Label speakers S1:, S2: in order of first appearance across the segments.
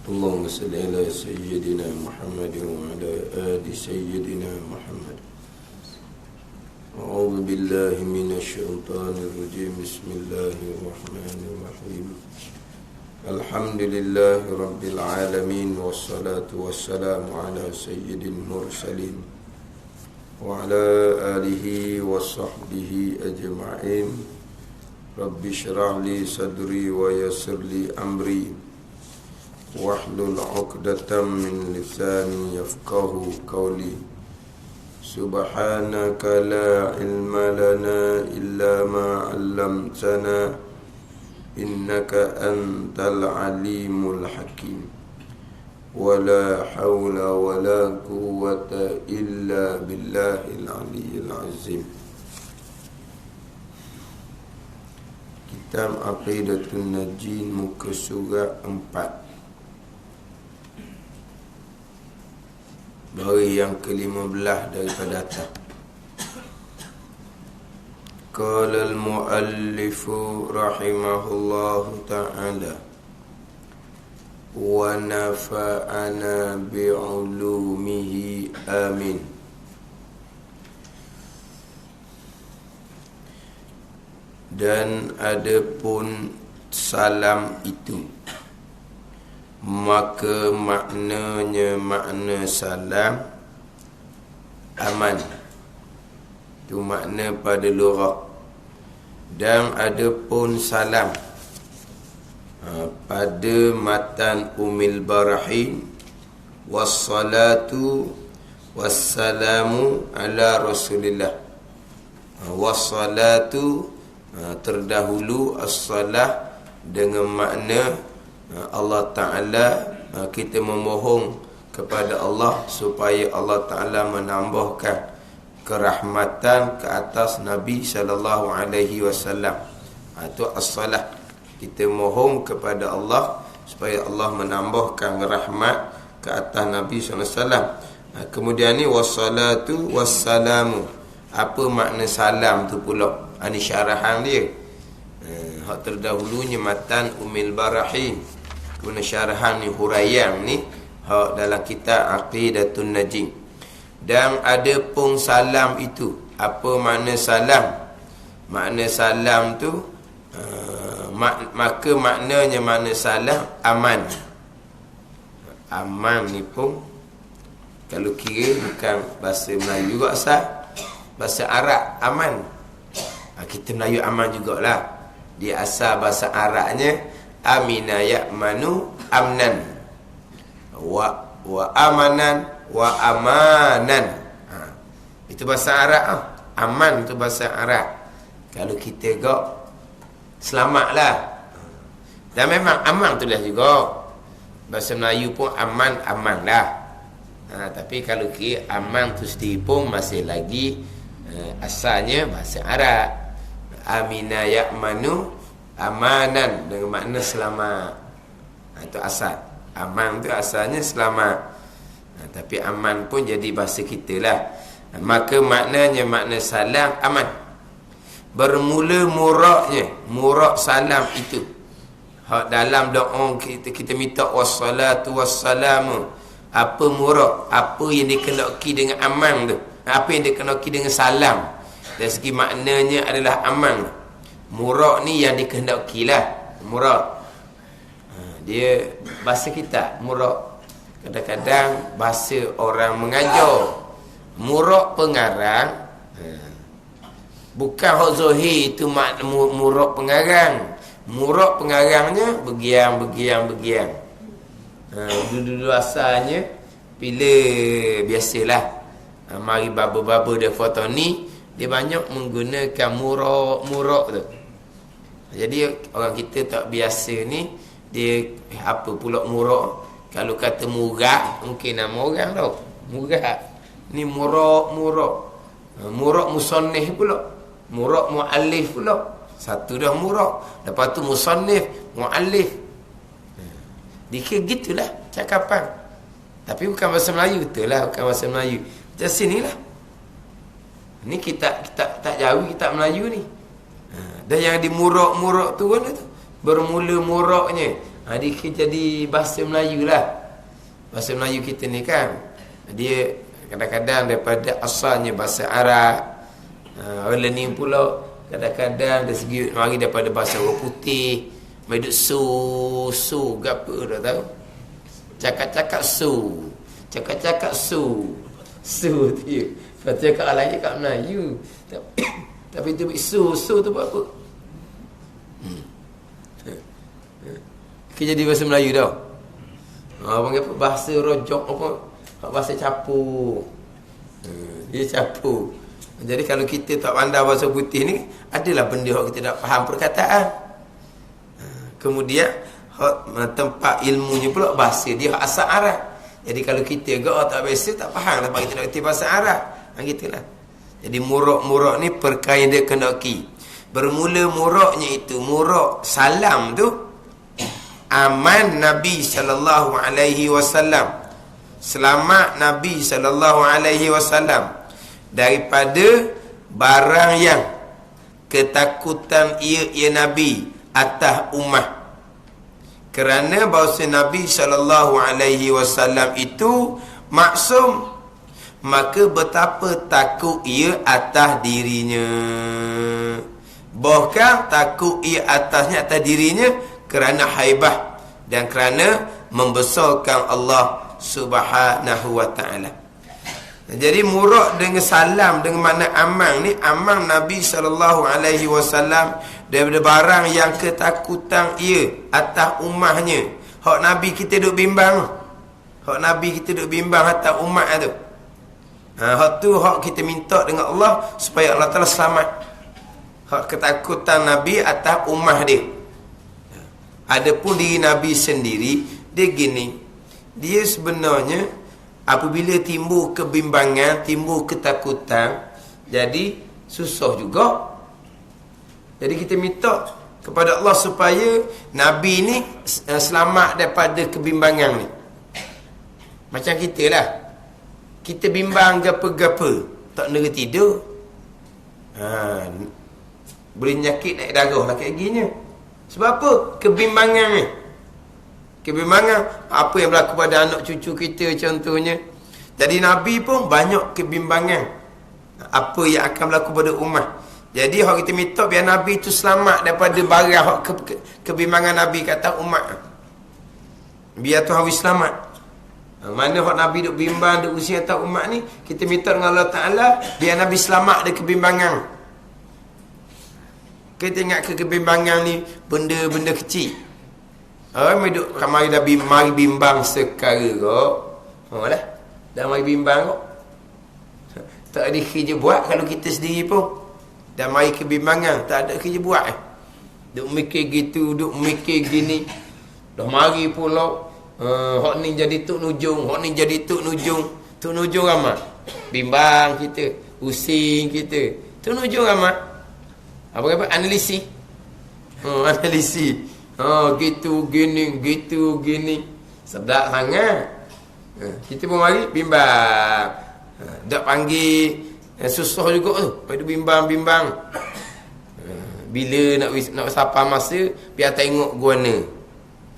S1: اللهم صل على سيدنا محمد وعلى آل سيدنا محمد. أعوذ بالله من الشيطان الرجيم. بسم الله الرحمن الرحيم. الحمد لله رب العالمين، والصلاة والسلام على سيد المرسلين وعلى آله وصحبه أجمعين. رب اشرح لي صدري ويسر لي أمري واحلل عقدة من لساني يفقه قولي. سبحانك لا علم لنا إلا ما علمتنا إنك أنت العليم الحكيم. ولا حول ولا قوة إلا بالله العلي العظيم. Kitab Aqidatun Najin, muka surat 4, baris yang ke-15 daripada atas. Qala al-muallifu rahimahullahu ta'ala wa nafa'ana bi'ulumihi amin. Dan adapun salam itu, maka maknanya makna salam aman. Itu makna pada lugah. Dan adapun salam pada matan Ummul Barahin, wassalatu wassalamu ala Rasulillah. Wassalatu terdahulu, as-salah dengan makna Allah Ta'ala, kita memohon kepada Allah supaya Allah Ta'ala menambahkan kerahmatan ke atas Nabi sallallahu alaihi wasallam. Itu as-salah. Kita mohon kepada Allah supaya Allah menambahkan rahmat ke atas Nabi sallallahu alaihi wasallam. Kemudian ni wassalatu wassalamu. Apa makna salam tu pula? Ini syarahan dia. Hak terdahulunya matan Ummul Barahin. Guna syarahan ni huraian ni hak dalam kitab Aqidatun Najin. Dan ada pun salam itu. Apa makna salam? Makna salam tu maka maknanya makna salam aman. Aman ni pun kalau kira bukan bahasa Melayu juga sah. Bahasa Arab aman. Kita Melayu aman jugalah. Dia asal bahasa Arabnya amina ya'manu amnan. Wa amanan wa amanan. Itu bahasa Arab. Aman tu bahasa Arab. Kalau kita gak selamatlah. Dan memang aman tu lah juga. Bahasa Melayu pun aman lah. Tapi kalau kira aman tu sendiri pun masih lagi asalnya bahasa Arab. Amina ya'manu amanan dengan makna selamat. Itu asal. Aman tu asalnya selamat. Tapi aman pun jadi bahasa kita lah. Maka maknanya makna salam aman. Bermula muraknya, murak salam itu, dalam doa kita minta wassalatu wassalamu. Apa murak? Apa yang dikenaki dengan aman tu? Apa yang dikenaki dengan salam? Dari segi maknanya adalah aman. Murak ni yang dikehendaki lah. Murak dia bahasa kita murak. Kadang-kadang bahasa orang mengajar. Murak pengarang bukan hak zahir itu makna murak pengarang. Murak pengarangnya begiang. Dulu asalnya bila biasalah mari baba-baba dia foto ni, dia banyak menggunakan murak tu. Jadi orang kita tak biasa ni, dia apa pula murak? Kalau kata murah, mungkin nama orang tau. Murah. Ni murak. Murak musannif pula. Murak muallif pula. Satu dah murak. Lepas tu musannif, muallif. Dikira gitulah cakapan. Tapi bukan bahasa Melayu betul lah, bukan bahasa Melayu. Macam sinilah. Ni kita tak jauh kitab Melayu ni. Dan yang di murak-murak tu kan tu. Bermula muraknya. Dia jadi bahasa Melayu lah. Bahasa Melayu kita ni kan, dia kadang-kadang daripada asalnya bahasa Arab. Orang learning pula kadang-kadang dari segi mari daripada bahasa orang putih. Meduk su gapo dah tahu. Cakap-cakap su. Cakap-cakap su. Su tu. Lepas tu cakap lain cakap Melayu. Tapi tu su tu buat apa? Kita jadi bahasa Melayu dah. Panggil apa? Bahasa rojok apa? Bahasa capur. Dia capur. Jadi kalau kita tak pandai bahasa putih ni, adalah benda yang kita tak faham perkataan. Kemudian tempat ilmunya pula bahasa dia asal Arab. Jadi kalau kita tak biasa, tak faham lah kita nak kerti bahasa Arab. Gitulah. Jadi murak-murak ni perkara dia kendaki. Bermula muraknya itu, murak salam tu, aman Nabi sallallahu alaihi wasallam. Selamat Nabi sallallahu alaihi wasallam daripada barang yang ketakutan ia Nabi atas ummah. Kerana bahawa Nabi sallallahu alaihi wasallam itu maksum, maka betapa takut ia atas dirinya. Bahkan takut ia atas dirinya kerana haibah dan kerana membesarkan Allah Subhanahu wa ta'ala. Jadi murak dengan salam dengan makna aman ni, aman Nabi sallallahu alaihi wasallam daripada barang yang ketakutan ia atas ummahnya. Hak Nabi kita duk bimbang. Hak Nabi kita duk bimbang atas umat tu. Hak tu hak kita minta dengan Allah supaya Allah Taala selamat. Hak ketakutan Nabi atas ummah dia. Adapun diri Nabi sendiri, dia gini. Dia sebenarnya apabila timbul kebimbangan, timbul ketakutan, jadi susah juga. Jadi kita minta kepada Allah supaya Nabi ni selamat daripada kebimbangan ni. Macam kita lah. Kita bimbang gapa-gapa, tak nera tidur. Boleh nyakit naik darah lah kayak gini. Sebab apa? Kebimbangan ni. Kebimbangan apa yang berlaku pada anak cucu kita contohnya. Jadi Nabi pun banyak kebimbangan apa yang akan berlaku pada umat. Jadi hak kita minta biar Nabi itu selamat daripada barang kebimbangan Nabi kata umat. Biar Tuhan selamat. Mana hak Nabi duk bimbang duk usia atas umat ni, kita minta dengan Allah Taala biar Nabi selamat dari kebimbangan. Kita ingat kebimbangan ni benda-benda kecil. Mari duk ramai dah mari bimbang sekara kok. Lah. Dah mari bimbang kok. Tak ada kerja buat kalau kita sendiri pun. Dah mari kebimbangan, tak ada kerja buat. Duk mikir gitu, duk mikir gini. Dah mari pula hak ni jadi tuk nujung, hak ni jadi tuk nujung. Tuk nujung amat. Bimbang kita, pusing kita. Tuk nujung amat. Apa analisis. Analisis. Gitu gini. Sedap sangat. Kita pun mari bimbang. Dak panggil susah juga tu. Pada bimbang. Bila nak sapa masa, biar tengok guna.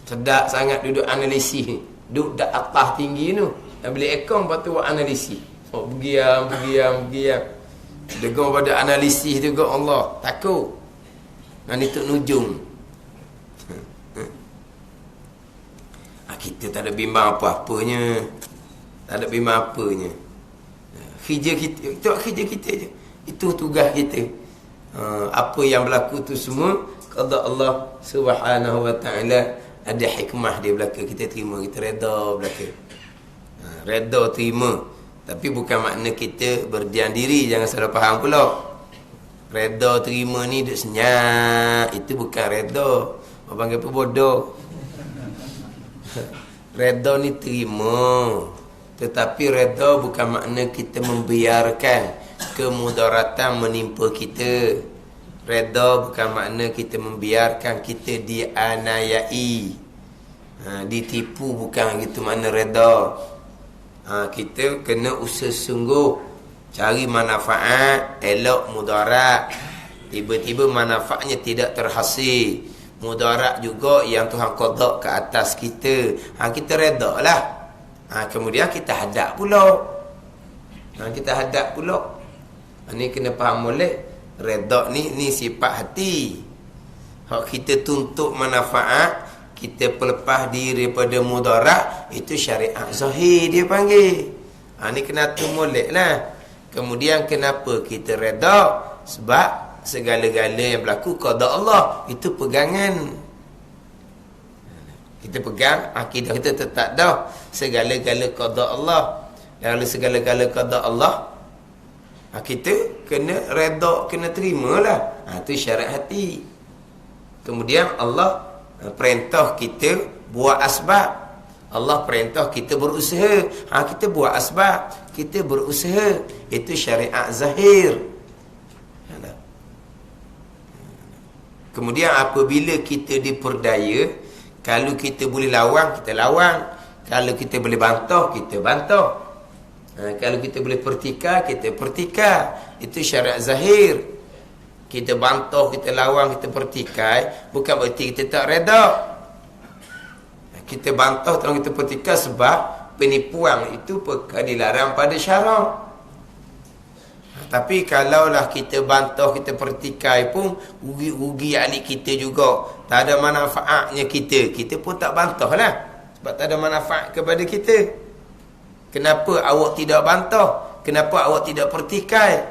S1: Sedap sangat duduk analisis. Duduk dak atas tinggi tu. Dan bila ekong lepas tu buat analisis. Bergiam. Dengar pada analisis tu juga Allah. Takut. Dan itu nujung. Kita tak ada bimbang apa-apanya. Tak ada bimbang apanya. Kerja kita, itu kerja kita je. Itu tugas kita. Apa yang berlaku tu semua qada Allah Subhanahu wa ta'ala, ada hikmah dia belaka. Kita terima, kita reda belaka. Reda terima. Tapi bukan makna kita berdiam diri, jangan salah faham pula. Reda terima ni duk senyap, itu bukan reda. Orang panggil apa bodoh. Reda ni terima, tetapi reda bukan makna kita membiarkan kemudaratan menimpa kita. Reda bukan makna kita membiarkan kita dianiayai, ditipu, bukan gitu makna reda. Kita kena usaha sungguh cari manfaat, elok mudarat. Tiba-tiba manfaatnya tidak terhasil, mudarat juga yang Tuhan qada ke atas kita. Kita redha lah. Kemudian kita hadap pula. Kita hadap pula. Ni kena faham molek. Redha ni sifat hati. Hak kita tuntut manfaat, kita pelepas diri pada mudarat, itu syariat zahir dia panggil. Ni kena tu molek lah. Kemudian kenapa kita redha? Sebab segala-gala yang berlaku qada Allah, itu pegangan. Kita pegang akidah kita tetap dah segala-gala qada Allah. Kalau segala-gala qada Allah, kita kena redha, kena terimalah. Itu syarat hati. Kemudian Allah perintah kita buat asbab. Allah perintah kita berusaha. Kita buat asbab, kita berusaha. Itu syariat zahir. Kemudian apabila kita diperdaya, kalau kita boleh lawan, kita lawan. Kalau kita boleh bantah, kita bantah. Kalau kita boleh pertikar, kita pertikar. Itu syariat zahir. Kita bantah, kita lawan, kita pertikai, bukan berarti kita tak redha. Kita bantah atau kita pertikar sebab penipuan itu perkara dilarang pada syarak. Tapi kalaulah kita bantah, kita pertikai pun rugi ahli kita juga. Tak ada manfaatnya kita pun tak bantah lah. Sebab tak ada manfaat kepada kita. Kenapa awak tidak bantah? Kenapa awak tidak pertikai?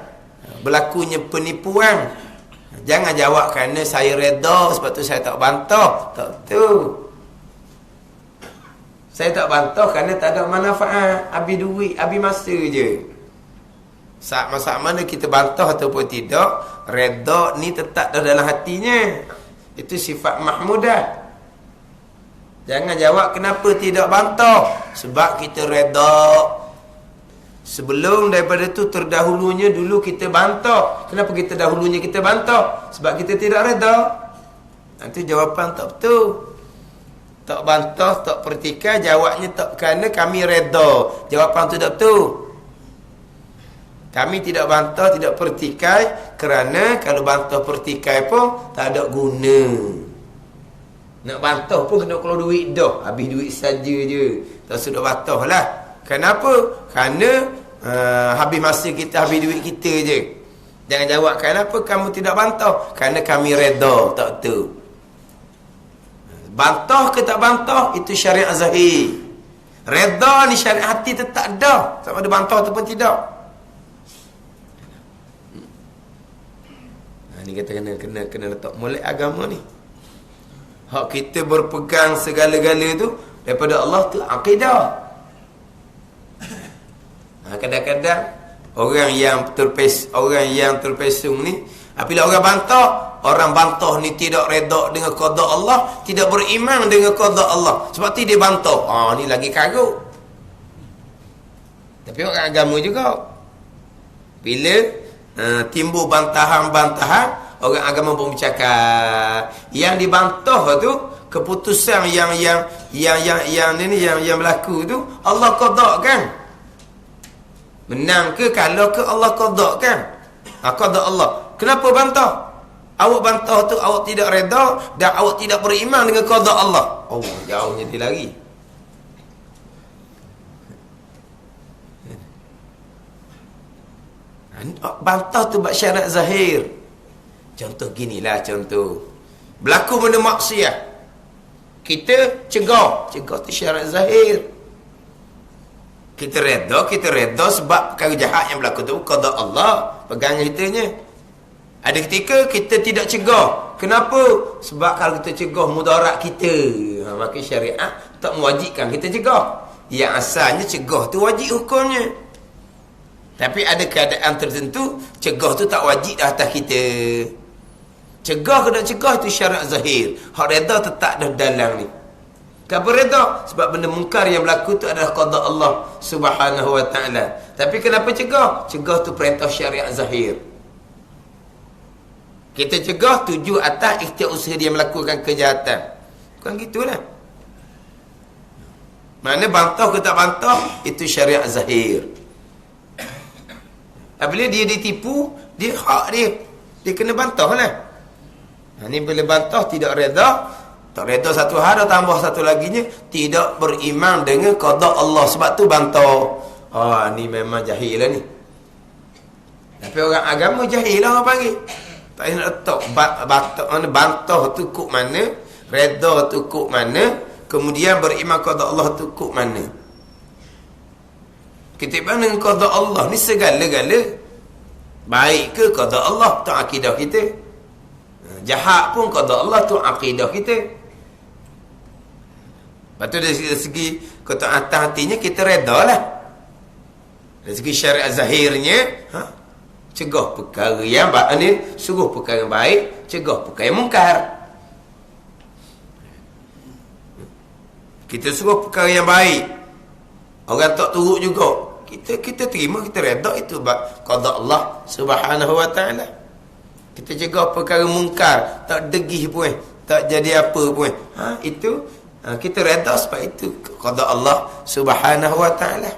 S1: Berlakunya penipuan. Jangan jawab kerana saya redha, sebab tu saya tak bantah. Tak tu. Saya tak bantah kerana tak ada manfaat. Habis duit, habis masa je. Saat mana kita bantah ataupun tidak, redha ni tetap dalam hatinya. Itu sifat mahmudah. Jangan jawab kenapa tidak bantah. Sebab kita redha. Sebelum daripada tu terdahulunya dulu kita bantah. Kenapa kita dahulunya kita bantah? Sebab kita tidak redha. Nanti jawapan tak betul. Tak bantah, tak pertikar, jawabnya tak kerana kami redha. Jawapan tu tak betul. Kami tidak bantah, tidak pertikai kerana kalau bantah pertikai pun tak ada guna. Nak bantah pun kena keluar duit dah. Habis duit saja je. Tak sudah bantah lah. Kenapa? Kerana habis masa kita, habis duit kita je. Jangan jawab kenapa kamu tidak bantah. Kerana kami redha. Tak betul. Bantah ke tak bantah, itu syariat zahir. Redha ni syariat hati tetap dah. Sama ada bantah ataupun tidak. Ni kita kena letak molek agama ni. Hak kita berpegang segala-gala tu daripada Allah tu akidah. Kadang-kadang orang yang terpesong ni, apabila orang bantah ni tidak redha dengan qada Allah, tidak beriman dengan qada Allah, sebab tu dia bantah. Ni lagi karut. Tapi orang agama juga, bila timbul bantahan-bantahan, orang agama pun bercakap yang dibantah tu, keputusan yang berlaku tu Allah qada kan. Menang ke kalau ke Allah qada kan? Qada Allah. Kenapa bantah? Awak bantah tu awak tidak redha dan awak tidak beriman dengan qada Allah. Jauhnya dia lagi. Bantah tu buat syarat zahir. Contoh ginilah contoh. Berlaku benda maksiat. Kita cegah tu syarat zahir. Kita redha sebab perkara jahat yang berlaku tu qada Allah, pegang hitanya. Ada ketika kita tidak cegah. Kenapa? Sebab kalau kita cegah mudarat kita, maka syariat tak mewajibkan kita cegah. Yang asalnya cegah tu wajib hukumnya. Tapi ada keadaan tertentu cegah tu tak wajib dah atas kita. Cegah ke tak cegah itu syarat zahir. Hak redha tetap dah dalam ni. Kenapa redha? Sebab benda mungkar yang berlaku tu adalah qada Allah Subhanahu wa ta'ala. Tapi kenapa cegah? Cegah tu perintah syariat zahir. Kita cegah tuju atas ikhtiar usaha dia melakukan kejahatan. Bukan gitulah. Mana bantah ke tak bantah, itu syariat zahir. Apabila dia ditipu, dia hak dia. Dia kena bantah lah. Ni bila bantah tidak reda, tak reda satu hal, tambah satu laginya tidak beriman dengan qada Allah. Sebab tu bantah. Ni memang jahil lah ni. Tapi orang agama jahil lah orang panggil. Tak nak letak bantah tu kuk mana, reda tu kuk mana, kemudian beriman qada Allah tu kuk mana. Kita pandang qada Allah ni segala-gala. Baik ke qada Allah, tu akidah kita. Jahat pun qada Allah, tu akidah kita. Lepas tu dari segi ketaatan hatinya kita reda lah. Dari segi syariat zahirnya, cegah perkara yang baik ni, suruh perkara yang baik, cegah perkara yang mungkar. Kita suruh perkara yang baik, orang tak turut juga, kita terima, kita reda, itu qada Allah Subhanahu wa taala. Kita cegah perkara mungkar, tak degih pun, tak jadi apa pun, itu kita reda sebab itu qada Allah Subhanahu wa taala.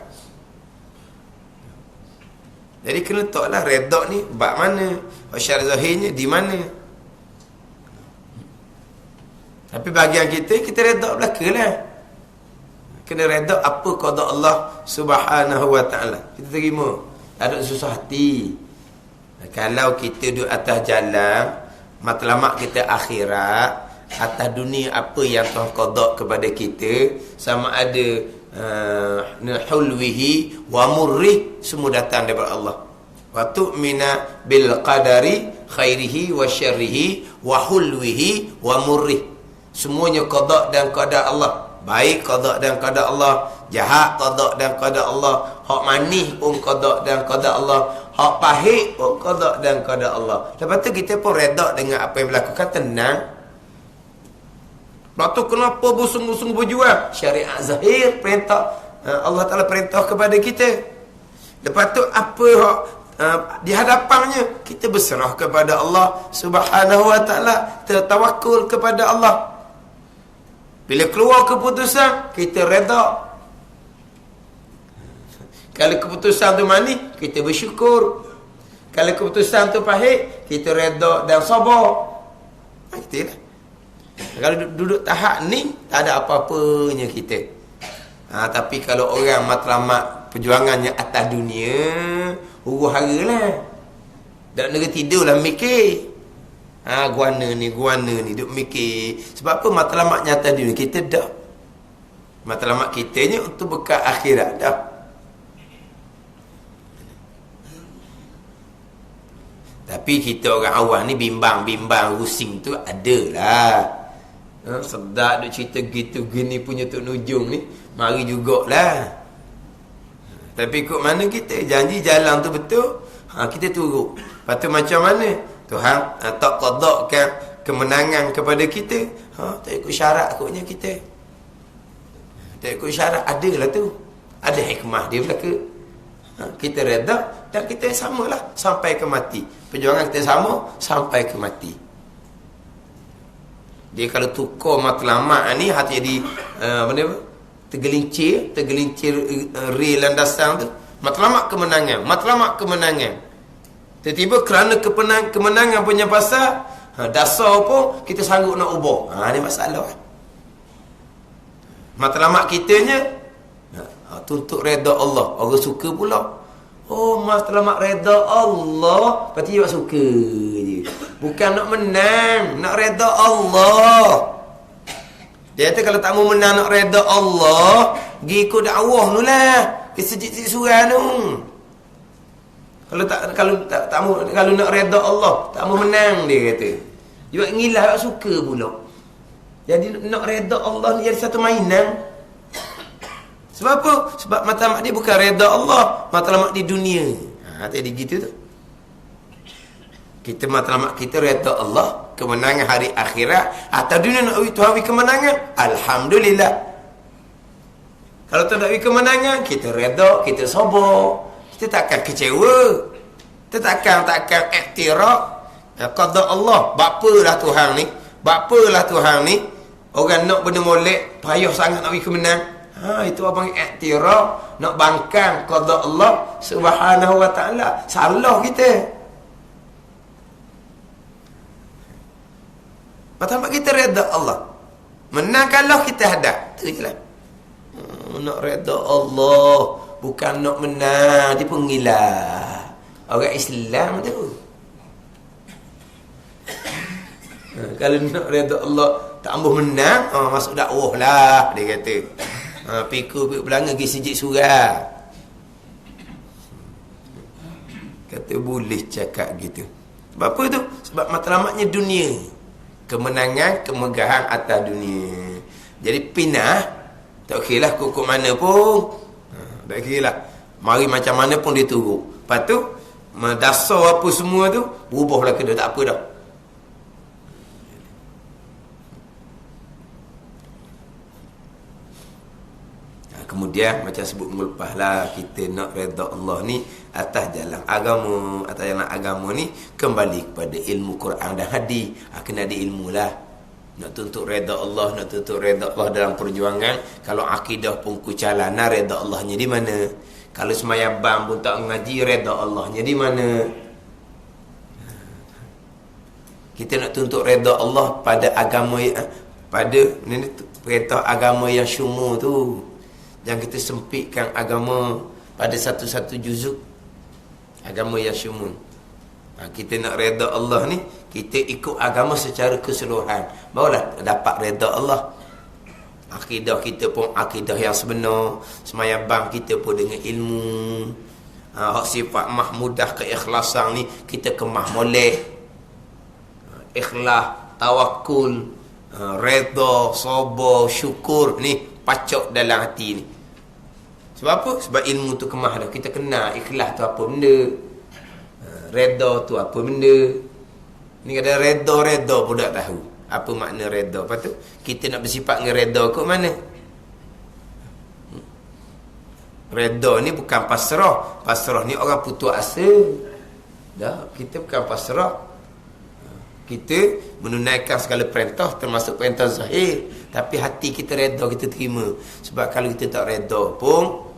S1: Jadi kena letaklah reda ni bab mana, syariat zahirnya di mana. Tapi bagian kita reda belakalah. Kena reda apa qada Allah Subhanahu wa taala. Kita terima. Tak ada susah hati. Kalau kita duduk atas jalan matlamat kita akhirat, atas dunia apa yang Tuhan qada kepada kita, sama ada hulwihi wa murri, semua datang daripada Allah. Wa tu'mina bil qadari khairihi wa syarrihi wa hulwihi wa murri. Semuanya qada dan qada Allah. Baik qada dan qada Allah, jahat qada dan qada Allah, hak manis pun qada dan qada Allah, hak pahit pun qada dan qada Allah. Lepas tu kita pun reda dengan apa yang berlaku, kan tenang. Lepas tu kenapa bersungguh-sungguh berjuang? Syariat zahir perintah Allah Ta'ala perintah kepada kita. Lepas tu apa di hadapannya kita berserah kepada Allah Subhanahu wa taala, tertawakul kepada Allah. Bila keluar keputusan, kita reda. Kalau keputusan tu manis, kita bersyukur. Kalau keputusan tu pahit, kita reda dan sabar. Itulah. Kalau duduk tahap ni, tak ada apa-apanya kita. Tapi kalau orang matlamat perjuangannya atas dunia, huru-hara lah. Tak nak tidur lah mikir. Guana ni, duk mikir. Sebab apa matlamatnya atas dunia? Kita dah. Matlamat kita ni untuk bekal akhirat dah. Tapi kita orang awam ni bimbang rusing tu adalah. Sedap duk cerita gitu gini punya Tok Nujung ni, mari jugalah. Tapi kok mana kita janji jalan tu betul, kita turut. Lepas tu macam mana Tuhan tak qadakan kemenangan kepada kita, tak ikut syarat koknya kita. Tak ikut syarat, adalah tu. Ada hikmah dia belaka. Kita reda dan kita samalah sampai ke mati. Perjuangan kita sama sampai ke mati. Dia kalau tukar matlamat ni hati jadi tergelincir rel landasan tu. Matlamat kemenangan. Tiba-tiba kerana kemenangan punya pasal, dasar pun kita sanggup nak ubah. Ni masalah. Matlamat kitanya tuntut reda Allah. Orang suka pula. Matlamat reda Allah, berarti dia suka je. Bukan nak menang, nak reda Allah. Dia kata kalau tak mau menang nak reda Allah, pergi ikut dakwah tu lah, ke sejid-sejid surah tu. Kalau nak reda Allah, tak mau menang, dia kata. Dia ngilah suka pula. Jadi nak reda Allah ni jadi satu mainan. Sebab apa? Sebab matlamat dia bukan reda Allah, matlamat di dunia. Tadi gitu tu. Kita matlamat kita reda Allah, kemenangan hari akhirat. Atas dunia nak tuhawi kemenangan, alhamdulillah. Kalau tak nak kemenangan, kita reda, kita sabar. Kita takkan kecewa. Kita takkan iktiraf. Qada Allah, bapalah Tuhan ni. Orang nak benda molek, payah sangat nak kemenang. Itu abang iktiraf, nak bangkang qada Allah Subhanahu wa taala. Salah kita. Pertama kita redha Allah. Menang kalau kita hadap. Tu je lah. Nak redha Allah. Bukan nak menang. Dia pun gila. Orang Islam tu. Kalau nak redha Allah, tak ambuh menang, masuk dakwah lah, dia kata. Pikul belanga pergi sijik surah. Kata boleh cakap gitu. Sebab apa tu? Sebab matlamatnya dunia. Kemenangan, kemegahan atas dunia. Jadi pindah, tak kira lah kok mana pun. Tak kira lah. Mari macam mana pun dia turun. Lepas tu, dasar apa semua tu, berubahlah ke dia, tak apa dah. Kemudian macam sebut melepas lah, kita nak redha Allah ni atas jalan agama. Atas jalan agama ni kembali kepada ilmu Quran dan hadis. Kena ada ilmu lah. Nak tuntut redha Allah, nak tuntut redha Allah dalam perjuangan. Kalau akidah pun kucalana, redha Allahnya di mana? Kalau semayabang pun tak ngaji, redha Allahnya di mana? Kita nak tuntut redha Allah pada agama, pada perintah agama yang syumur tu. Jangan kita sempitkan agama pada satu-satu juzuk. Agama yang syumun. Kita nak redha Allah ni, kita ikut agama secara keseluruhan. Barulah dapat redha Allah. Akidah kita pun akidah yang sebenar. Semayabang kita pun dengan ilmu. Hak sifat mahmudah keikhlasan ni, kita kemah molek. Ikhlas, tawakul, redha, sabar, syukur ni pacok dalam hati ni. Sebab apa? Sebab ilmu tu kemah dah. Kita kenal ikhlas tu apa benda, redha tu apa benda. Ni kadang redha pun tak tahu apa makna redha. Lepas tu kita nak bersifat dengan redha kot mana? Redha ni bukan pasrah. Pasrah ni orang putus asa. Dah, kita bukan pasrah. Kita menunaikan segala perintah, termasuk perintah zahir, tapi hati kita redha, kita terima. Sebab kalau kita tak redha pun,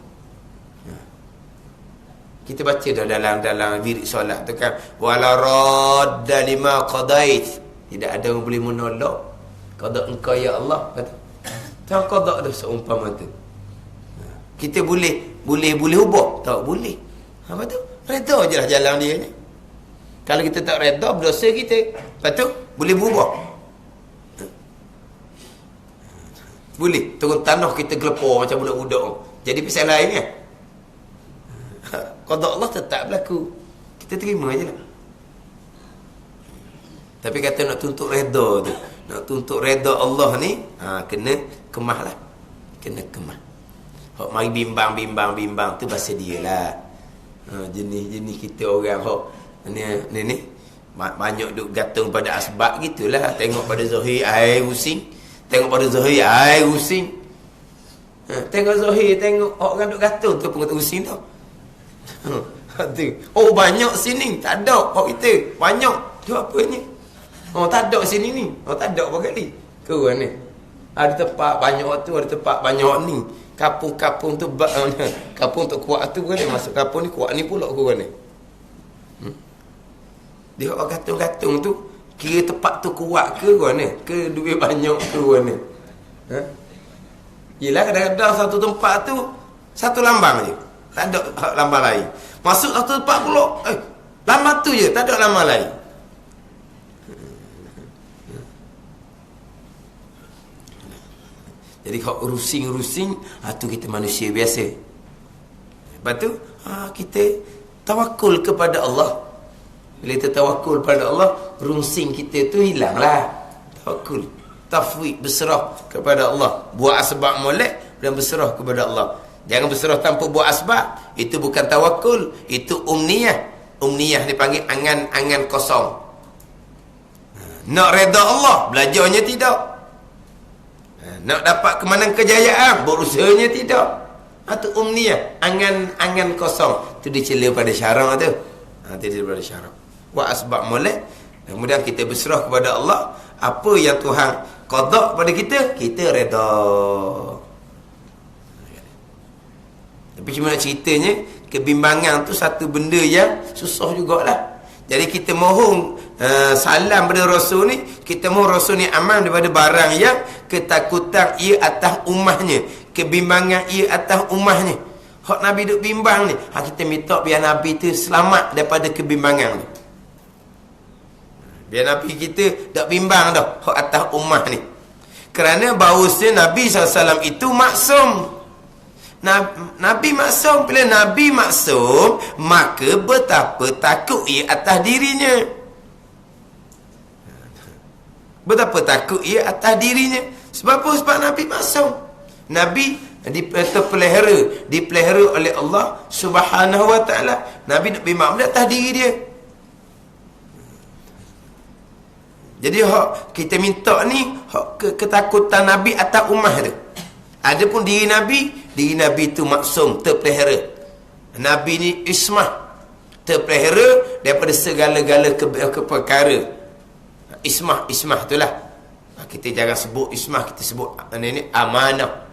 S1: kita baca dah dalam wirid solat tu kan, wala radda lima qadait, tidak ada yang boleh menolak qada engkau ya Allah, kata. Tak qada dah seumpama tu. Kita boleh ubah? Tak boleh. Apa tu? Redha je lah jalan dia ni. Kalau kita tak redha, berdosa kita. Lepas tu, boleh berubah. Boleh. Turun tanah kita gelepar macam budak-budak. Jadi pasal lain kan? Qada Allah tetap berlaku. Kita terima je lah. Tapi kata nak tuntut redha tu. Nak tuntut redha Allah ni, kena kemah lah. Kena kemah. Hak mari bimbang tu bahasa dia lah. Jenis kita orang hak ni banyak duk gantung pada asbab gitulah. Tengok pada zahir air pusing, tengok pada zahir air pusing. Tengok zahir, tengok orang duk gantung tu pun pusing tau. Oh banyak sini, tak ada hak kita banyak. Tu apa ni? Oh tak ada sini ni. Oh tak ada apa kali. Kau ni. Ada tempat banyak tu, ada tempat banyak ni. Kapung-kapung tu kapung tu kuat tu kan, masuk kapung ni kuat ni pula kau ni. Dia orang gantung-gantung tu, kira tempat tu kuat ke mana? Ke duit banyak ke mana? Yelah kadang-kadang satu tempat tu satu lambang je, tak ada lambang lain. Masuk satu tempat pula, lambang tu je, tak ada lambang lain. Jadi kalau rusing-rusing, tu kita manusia biasa. Lepas tu kita tawakul kepada Allah. Bila kita tawakul pada Allah, rungsing kita tu hilanglah. Tawakul, tafwid, berserah kepada Allah. Buat asbab molek dan berserah kepada Allah. Jangan berserah tanpa buat asbab. Itu bukan tawakul, itu umniyah. Umniyah dipanggil angan-angan kosong. Nak redha Allah, belajarnya tidak. Nak dapat kemenangan kejayaan, berusahanya tidak. Itu umniyah, angan-angan kosong. Itu dicela pada syarak tu. Tidak pada syarak. Buat asbab molek, kemudian kita berserah kepada Allah. Apa yang Tuhan qada pada kita, kita redha. Tapi cuma nak ceritanya, kebimbangan tu satu benda yang susah jugalah. Jadi kita mohon salam pada Rasul ni, kita mahu Rasul ni aman daripada barang yang ketakutan ia atas ummahnya, kebimbangan ia atas ummahnya. Hak Nabi duk bimbang ni, kita minta biar Nabi tu selamat daripada kebimbangan ni. Biar Nabi kita tak bimbang dah hak atas ummah ni. Kerana bahawasanya Nabi SAW itu maksum. Nabi maksum. Bila Nabi maksum, maka betapa takut ia atas dirinya. Betapa takut ia atas dirinya. Sebab apa? Sebab Nabi maksum. Nabi dipelihara oleh Allah Subhanahu wa ta'ala. Nabi nak bimbang atas diri dia. Jadi hak kita minta ni hak ketakutan Nabi atas ummah tu. Adapun diri Nabi tu maksum, terpelihara. Nabi ni ismah, terpelihara daripada segala-gala perkara. Ismah itulah. Kita jangan sebut ismah, kita sebut ini amanah.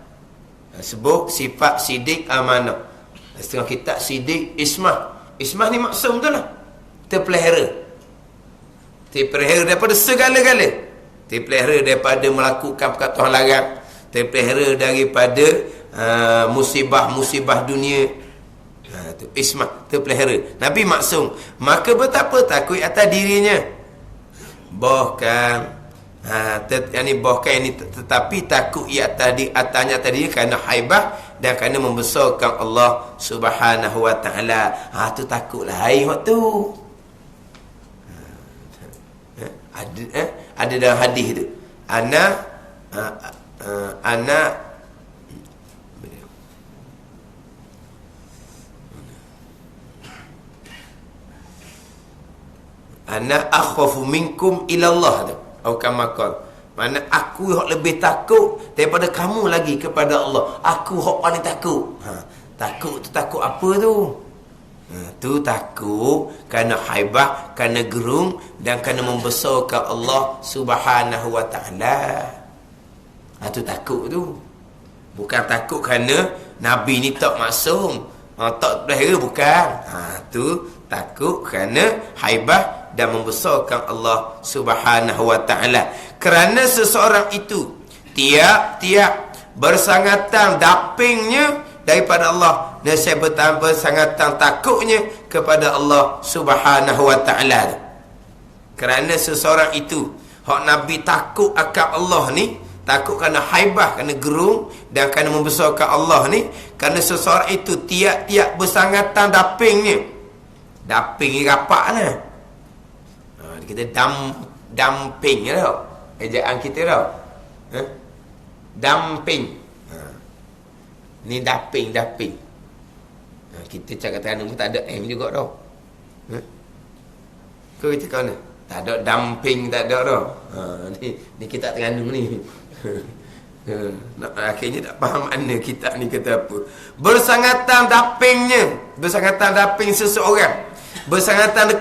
S1: Sebut sifat sidik amanah. Setengah kitab sidik ismah. Ismah ni maksum tu lah. Terpelihara daripada segala-gala. Terpelihara daripada melakukan perkataan larang. Terpelihara daripada musibah-musibah dunia. Tu ismah, terpelihara. Nabi maksum. Maka betapa takut atas dirinya. Bahkan tetapi takut ia atasnya tadi kerana haibah dan kerana membesarkan Allah Subhanahu wa ta'ala. Tu takutlah hai waktu. Ada dalam hadis tu. Ana akhwafu minkum ilallah tu. Atau kamakal. Mana aku yang lebih takut daripada kamu lagi kepada Allah. Aku yang paling takut. Takut tu takut apa tu? Tu takut kerana haibah, kerana gerung dan kerana membesarkan Allah Subhanahu wa ta'ala. Tu takut tu. Bukan takut kerana Nabi ni tak maksum, tak pelihara, bukan. Tu takut kerana haibah dan membesarkan Allah Subhanahu wa ta'ala. Kerana seseorang itu tiap-tiap bersangatan dapingnya daripada Allah, dan saya bersangatan takutnya kepada Allah Subhanahu wa ta'ala. Kerana seseorang itu hak Nabi takut akan Allah ni, takut kerana haibah, kerana gerung dan kerana membesarkan Allah ni. Kerana seseorang itu tiap-tiap bersangatan dapingnya. Daping ni rapat lah. Kita damping tau. Ejaan kita tau. Damping. Ni daping. Kita cakap Terengganu pun tak ada M juga tau. Kau cakap mana? Tak ada damping, tak ada tau. Ni kita Terengganu ni. Akhirnya tak faham mana kitab ni kata apa. Bersangatan dapingnya. Bersangatan daping seseorang. Bersangatan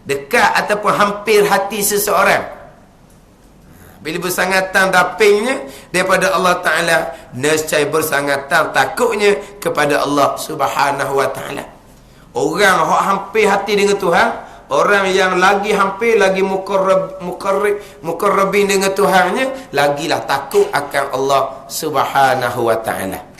S1: dekat ataupun hampir hati seseorang. Bila bersangatan dapingnya daripada Allah Ta'ala, nescaya bersangatan takutnya kepada Allah Subhanahu wa ta'ala. Orang yang hampir hati dengan Tuhan, orang yang lagi hampir, lagi muqarrabin dengan Tuhannya, lagilah takut akan Allah Subhanahu wa ta'ala.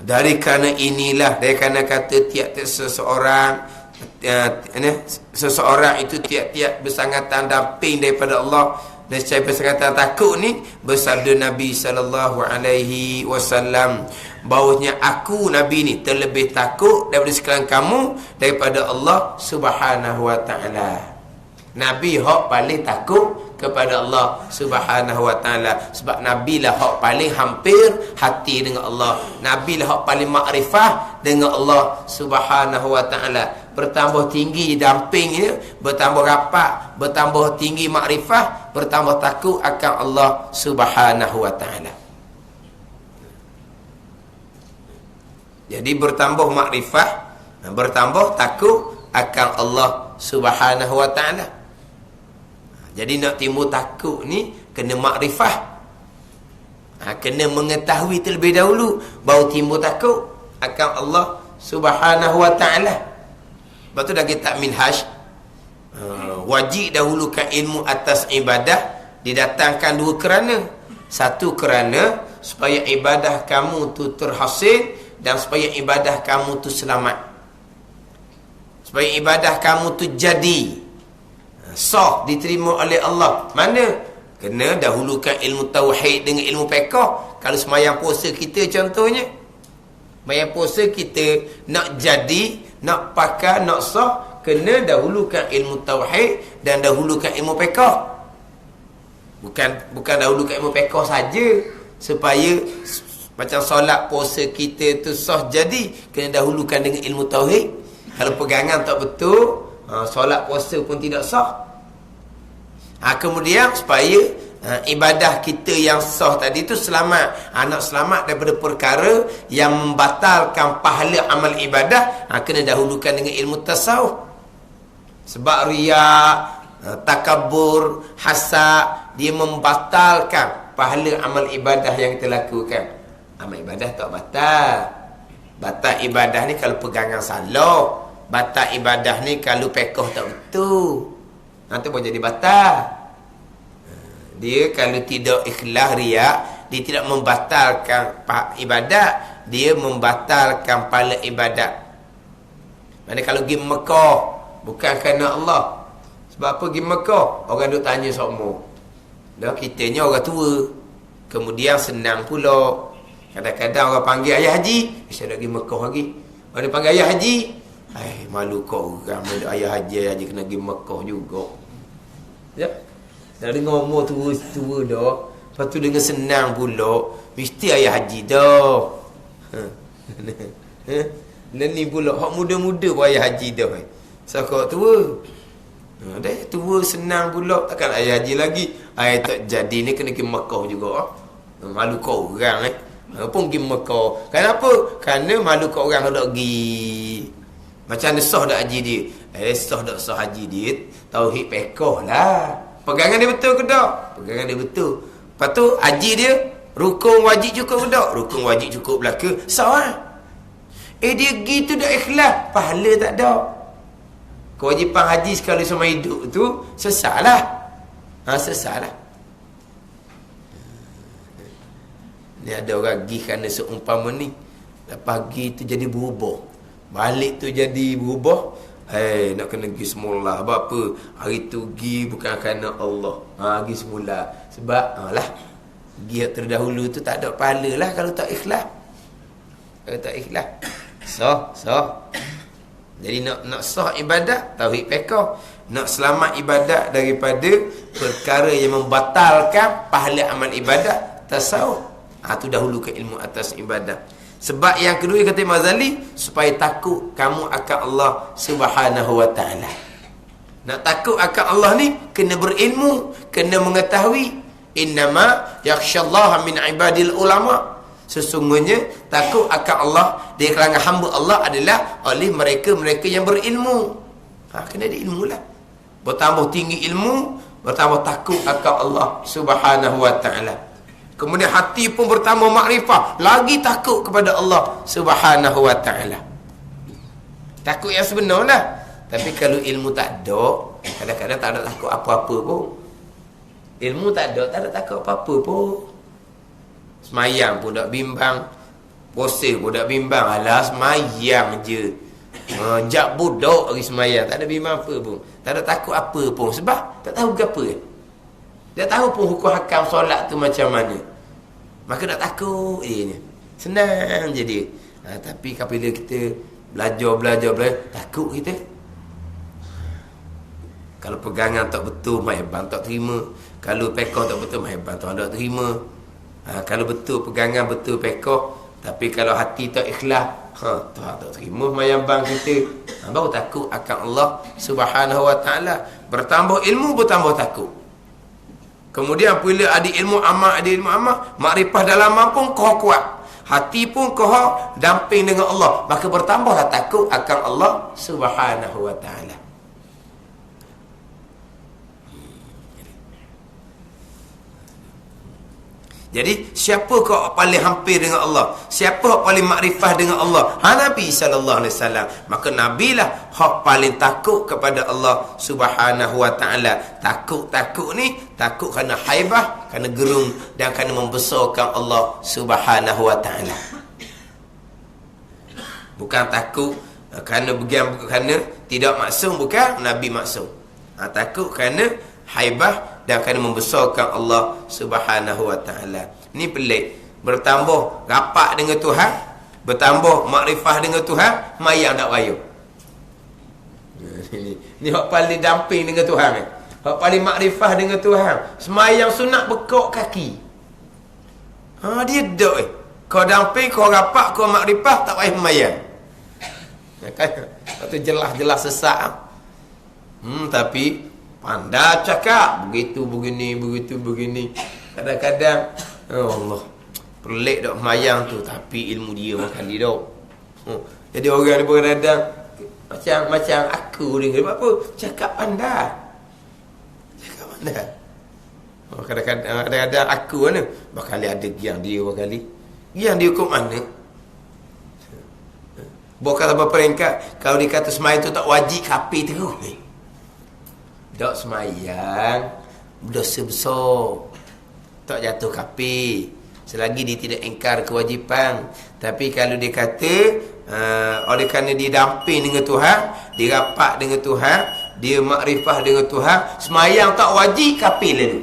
S1: Dari kerana inilah, dari kerana kata tiap-tiap seseorang itu tiap-tiap bersangatan damping daripada Allah, dan secara bersangatan takut ni, bersabda Nabi SAW bahawasanya aku Nabi ni terlebih takut daripada sekalian kamu daripada Allah Subhanahu wa ta'ala. Nabi hak paling takut kepada Allah Subhanahu wa ta'ala. Sebab Nabi lah hak paling hampir hati dengan Allah. Nabi lah hak paling makrifah dengan Allah Subhanahu wa ta'ala. Bertambah tinggi dampingnya, bertambah rapat, bertambah tinggi makrifah, bertambah takut akan Allah Subhanahu wa ta'ala. Jadi bertambah makrifah, bertambah takut akan Allah Subhanahu wa ta'ala. Jadi nak timbul takut ni kena makrifah. Kena mengetahui terlebih dahulu baru timbul takut akan Allah Subhanahu wa ta'ala. Lepas tu dah kitab Minhaj, wajib dahulukan ilmu atas ibadah didatangkan dua kerana. Satu kerana supaya ibadah kamu tu terhasil, dan supaya ibadah kamu tu selamat. Supaya ibadah kamu tu jadi sah, diterima oleh Allah. Mana? Kena dahulukan ilmu tauhid dengan ilmu fiqh. Kalau sembahyang puasa kita contohnya, sembahyang puasa kita nak jadi, nak pakai, nak sah, kena dahulukan ilmu tauhid dan dahulukan ilmu fiqh. Bukan dahulukan ilmu fiqh saja. Supaya macam solat puasa kita tu sah jadi, kena dahulukan dengan ilmu tauhid. Kalau pegangan tak betul, solat puasa pun tidak sah. Kemudian supaya ibadah kita yang sah tadi tu selamat. Nak selamat daripada perkara yang membatalkan pahala amal ibadah, kena dahulukan dengan ilmu tasawuf. Sebab riak, takabur, hasad, dia membatalkan pahala amal ibadah yang kita lakukan. Amal ibadah tak batal. Batal ibadah ni kalau pegangan salah. Batal ibadah ni kalau fiqh tak betul. Nanti pun jadi batal. Dia kalau tidak ikhlas riak, dia tidak membatalkan ibadat, dia membatalkan pahala ibadat. Mana kalau pergi Mekah bukan kerana Allah. Sebab apa pergi Mekah? Orang duk tanya semua. Dah kitanya orang tua. Kemudian senang pula. Kadang-kadang orang panggil ayah haji, saya nak pergi Mekah lagi. Orang panggil ayah haji, malu kau orang ayah haji kena pergi Mekah juga. Ya. Dah dengar umur tua dah. Lepas tu dengan senang pula, mesti ayah haji dah. Ni pula hak muda-muda pun ayah haji dah. Sakak tua. Dah tua senang pula, takkan ayah haji lagi. Tak jadi ni kena pergi Mekah juga. Malu kau orang pun pergi Mekah. Kenapa? Kerana malu kau orang hendak pergi. Macam mana sah dak haji dia? Sah dak sah haji dia, tauhid fiqh lah. Pegangan dia betul ke tak? Pegangan dia betul. Lepas tu haji dia rukun wajib cukup ke tak? Rukun wajib cukup belaka. Sah. Dia gitu dak ikhlas, pahala tak ada. Kewajipan haji sekali semua hidup tu sesatlah. Sesatlah. Ni ada orang pergi kerana seumpama ni, lepas pergi tu jadi berubah, balik tu jadi berubah. Nak kena pergi semula. Sebab apa? Hari tu pergi bukan kerana Allah. Pergi semula. Sebab pergi terdahulu tu tak ada pahala lah kalau tak ikhlas. Kalau tak ikhlas. Sah. Jadi nak sah ibadat, tauhid fiqh. Nak selamat ibadat daripada perkara yang membatalkan pahala amal ibadat, tasawuf. Tu dahulu ke ilmu atas ibadah. Sebab yang kedua kata Imam Ghazali, supaya takut kamu akan Allah Subhanahu wa ta'ala. Nak takut akan Allah ni kena berilmu, kena mengetahui. Innama yakhsyallaha min ibadil ulama. Sesungguhnya takut akan Allah di kalangan hamba Allah adalah oleh mereka-mereka yang berilmu. Kena ada ilmu lah. Bertambah tinggi ilmu, bertambah takut akan Allah Subhanahu wa ta'ala. Kemudian hati pun bertambah makrifah, lagi takut kepada Allah Subhanahu wa ta'ala. Takut yang sebenar lah. Tapi kalau ilmu tak ada, kadang-kadang tak ada takut apa-apa pun. Ilmu tak ada takut apa-apa pun. Semayang pun tak bimbang, puasa pun tak bimbang. Alah semayang je. Jak budak lagi semayang, tak ada bimbang apa pun. Tak ada takut apa pun. Sebab tak tahu ke apa. Dia tahu pun hukum hakam solat tu macam mana. Maka nak takut dia. Senang je dia. Tapi apabila kita belajar, takut kita. Kalau pegangan tak betul, mahibang tak terima. Kalau pekah tak betul, mahibang tak terima. Kalau betul pegangan, betul pekah, tapi kalau hati tak ikhlas, tak terima mahibang kita. Baru takut akan Allah Subhanahu wa ta'ala. Bertambah ilmu, bertambah takut. Kemudian apabila ada ilmu amal, makrifah dalam pun kau kuat. Hati pun kau damping dengan Allah. Maka bertambahlah takut akan Allah Subhanahu wa ta'ala. Jadi siapa kau paling hampir dengan Allah? Siapa kau paling makrifah dengan Allah? Nabi sallallahu alaihi wasallam. Maka Nabi lah hak paling takut kepada Allah Subhanahu wa taala. Takut ni takut kerana haibah, kerana gerung dan kerana membesarkan Allah Subhanahu wa taala. Bukan takut kerana kerana tidak maksum, bukan Nabi maksum. Takut kerana haibah dan kerana membesarkan Allah Subhanahu wa taala. Ni pelik. Bertambah rapat dengan Tuhan, bertambah makrifah dengan Tuhan, mayang tak payah. Ni hak paling damping dengan Tuhan ni. Hak paling makrifah dengan Tuhan. Semayang sunat bekok kaki. Dia dok Kau damping, kau rapat, kau makrifah, tak payah mayang. Itu jelas-jelas sesak. Tapi pandai cakap begitu begini. Kadang-kadang Allah pelik dok mayang tu, tapi ilmu dia makan dia dok. Jadi orang ni kadang-kadang macam aku ni apa cakap pandai. Kadang-kadang aku ni bakal ada giang dia bakali. Giang dia kok mana? Bukan apa peringkat kalau dikata semayang tu tak wajib kapi terus ni. Tak semayang dosa besar, tak jatuh kapi selagi dia tidak ingkar kewajipan. Tapi kalau dia kata oleh kerana dia damping dengan Tuhan, dia rapat dengan Tuhan, dia makrifah dengan Tuhan, semayang tak wajib kapi lalu